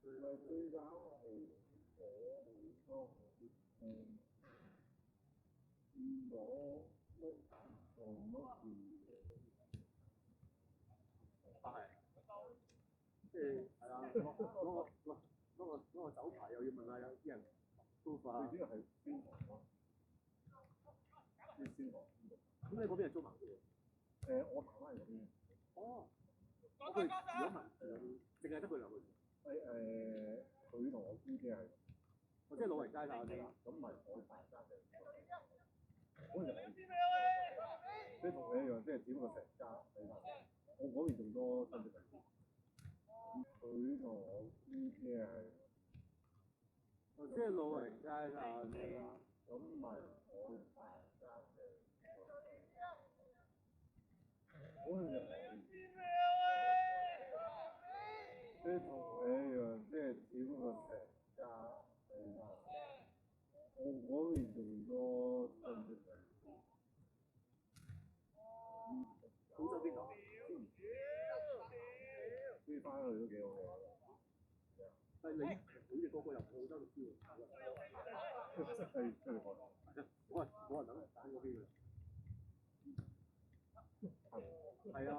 最後最搞係我即係係啊，攞個酒牌又要問下有啲人都化。呢個係邊行咯？啲先行。咁你嗰邊係租埋嘅？我台灣嗰邊。哦。佢如果問淨係得佢兩個人。佢同我姑姐係。我即係老人街㗎嗰啲。咁唔係我大家嘅。嗰陣即係同你一樣，即係只不過成家喺度。我嗰邊仲多親戚朋友。佢同我姑姐係。即係老人街㗎嗰啲。咁唔係我大家嘅。嗰陣即係同你一樣，即係只不過成家喺度。我嗰邊仲多親戚朋友。澳洲邊度？飛翻去都幾好嘅。但係你好似個個入澳洲讀書喎。係出嚟講。冇人等揀嗰邊㗎。係啊，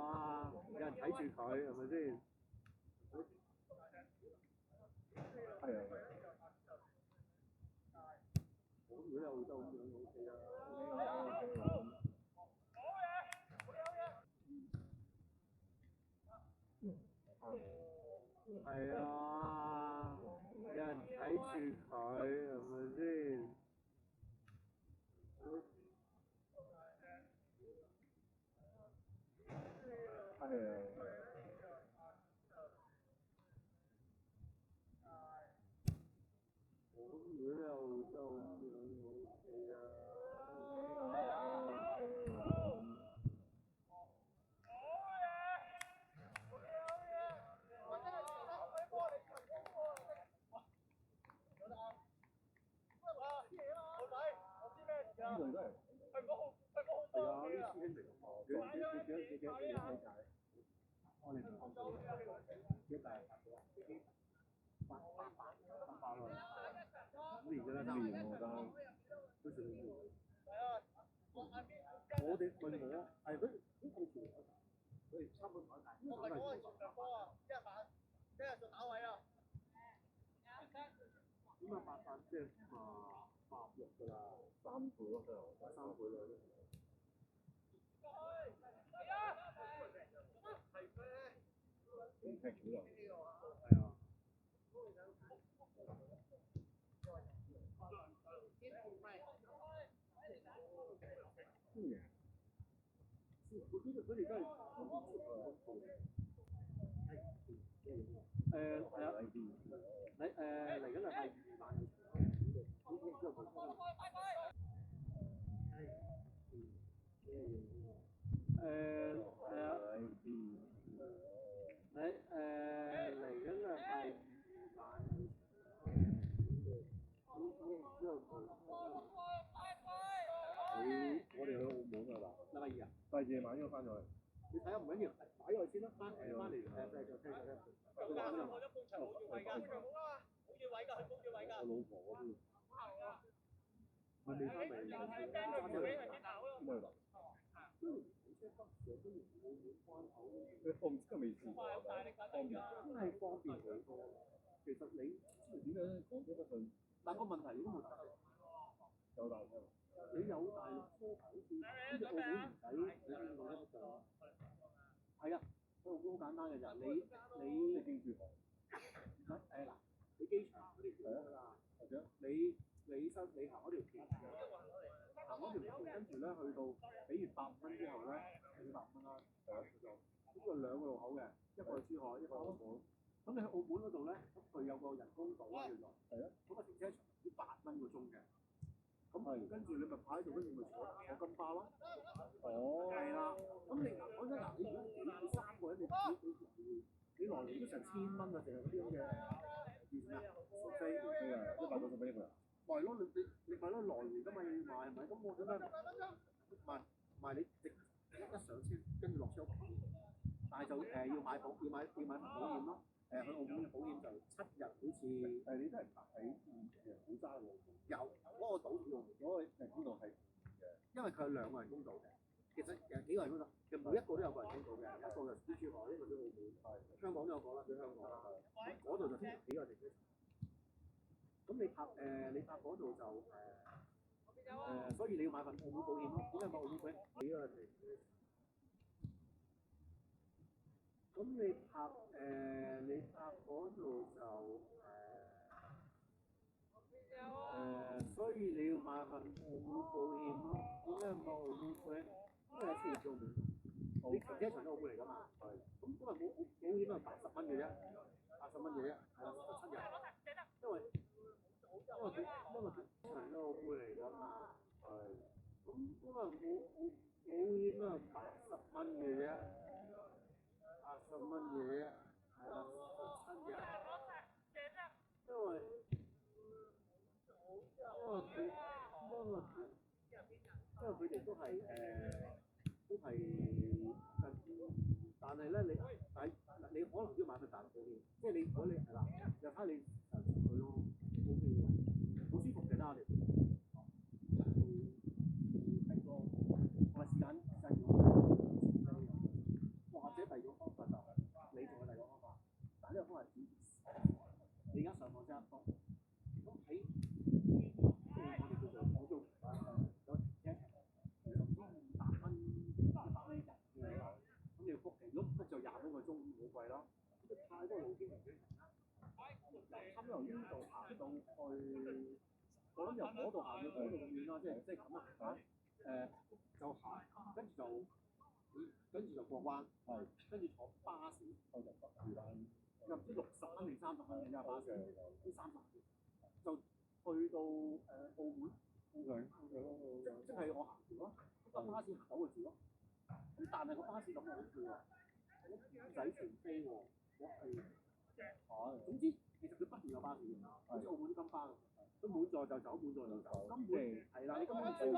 有人睇住佢係咪先？係啊。我如果喺澳洲咁樣 OK 啊。係啊，有人睇住佢係咪先？係啊。我如果喺澳洲咁樣 OK 啊。呢度都係。係啊，啲師兄嚟㗎。幾理解？我哋唔講數。幾大？八咯。5年㗎啦，3年我得。都算好喎。我哋問我係佢差唔多台大。我咪講係傳波啊！一日做打位啊！咁啊800即係800㗎啦。3倍咯，真係。3倍啦。咁踢少又。係啊。佢哋都係係啊。嚟緊禮拜2晚有場。係啊。嚟緊禮拜2晚。我哋去澳門㗎啦，禮拜2啊？但係夜晚應該翻咗去。你睇下唔緊要，擺咗去先啦，翻嚟就聽。我老婆嗰邊。咪未翻嚟。你放真係未試過，真係方便好多。其實你點解講咗得順？但個問題你都冇大陸。有大陸。你有大陸車牌好似澳門唔使你邊度得上。係啊，好簡單嘅啫。你經住航。嗱，你機場嗰條橋㗎啦，或者你行嗰條橋，行嗰條橋跟住咧去到，比如8蚊之後咧，500蚊啦，咁佢兩個路口嘅，一個係珠海，一個係澳門。咁你去澳門嗰度咧，咁佢有個人工島啊叫做，嗰個停車場要8蚊個鐘嘅。咁跟住你咪擺喺度，跟住咪坐金巴咯。哦。係啦。咁你講真嗱，你如果你3個人，你來回都成1000蚊啊，淨係嗰啲咁嘅。飛190蚊一個人。哇！係咯，你咪咯來回㗎嘛，要買係咪？咁我點解唔係你直一上車跟住落車屋企？但係就要買份保險咯。去澳門嘅保險就7日好似。但係你真係喺好揸喎。有嗰個島用嗰個邊度係因為佢係2個人工島嘅。其實幾個人工島，其實每一個都有個人工島嘅，一個就珠海，一個都澳門，香港都有個啦，喺香港。嗰度就通常幾個地區。咁你拍嗰度就所以你要買份澳門保險咯。點解買澳門保險？幾個地區。咁你拍嗰度就所以你要買份澳門保險咯。點解買澳門保險？因為你出嚟澳門，你停車場都澳門嚟㗎嘛。係。咁因為保險係80蚊嘅啫，80蚊嘅啫，係啦，7日。因為場都澳門嚟㗎嘛。係。咁因為保險都係80蚊嘅啫。80蚊嘢，係啦，7日。因為佢哋都係但係咧你可能都要買份大陸保險，即係你如果你係啦，就睇你出去咯 ，OK 嘅，好舒服嘅啦我哋。係咯，我時間或者第二個方法就你仲有第二個方法，但係呢個方法係你而家上網即刻幫。咁喺我哋叫做有停車場，甚至200蚊、100蚊一日嘅，咁你要 book 期，如果 book 就20蚊個鐘，好貴咯。即係太多路經停車場啦，由呢度行到去，我諗由嗰度行到嗰度咁遠啦，即係咁啊就行，跟住就過灣，跟住坐巴士，又唔知60蚊定30蚊嘅啫巴士，都30蚊，就去到澳門，即係我行住咯，搭巴士行9個字咯。咁但係個巴士咁好笑喎，我唔使全飛喎，我係總之其實佢不斷有巴士嘅，好似澳門啲金巴咁，佢滿座就走，滿座就走，根本係啦，你根本唔需要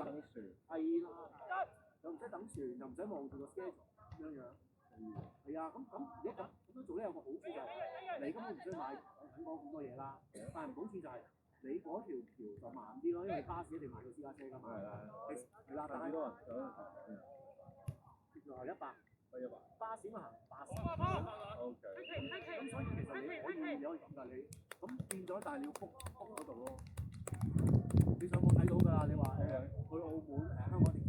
等船，係啦。又唔使等船，又唔使望住個 schedule 咁樣。係啊，咁如果咁樣做咧，有個好處就係你根本唔需要買香港咁多嘢啦。但係唔好處就係你嗰條橋就慢啲咯，因為巴士一定慢過私家車㗎嘛。係啦，但係多人原來係100，巴士咪行80。OK。咁所以其實你可以咁㗎，你咁變咗，但係你要 book 嗰度咯。你上網睇到㗎啦，你話去澳門香港。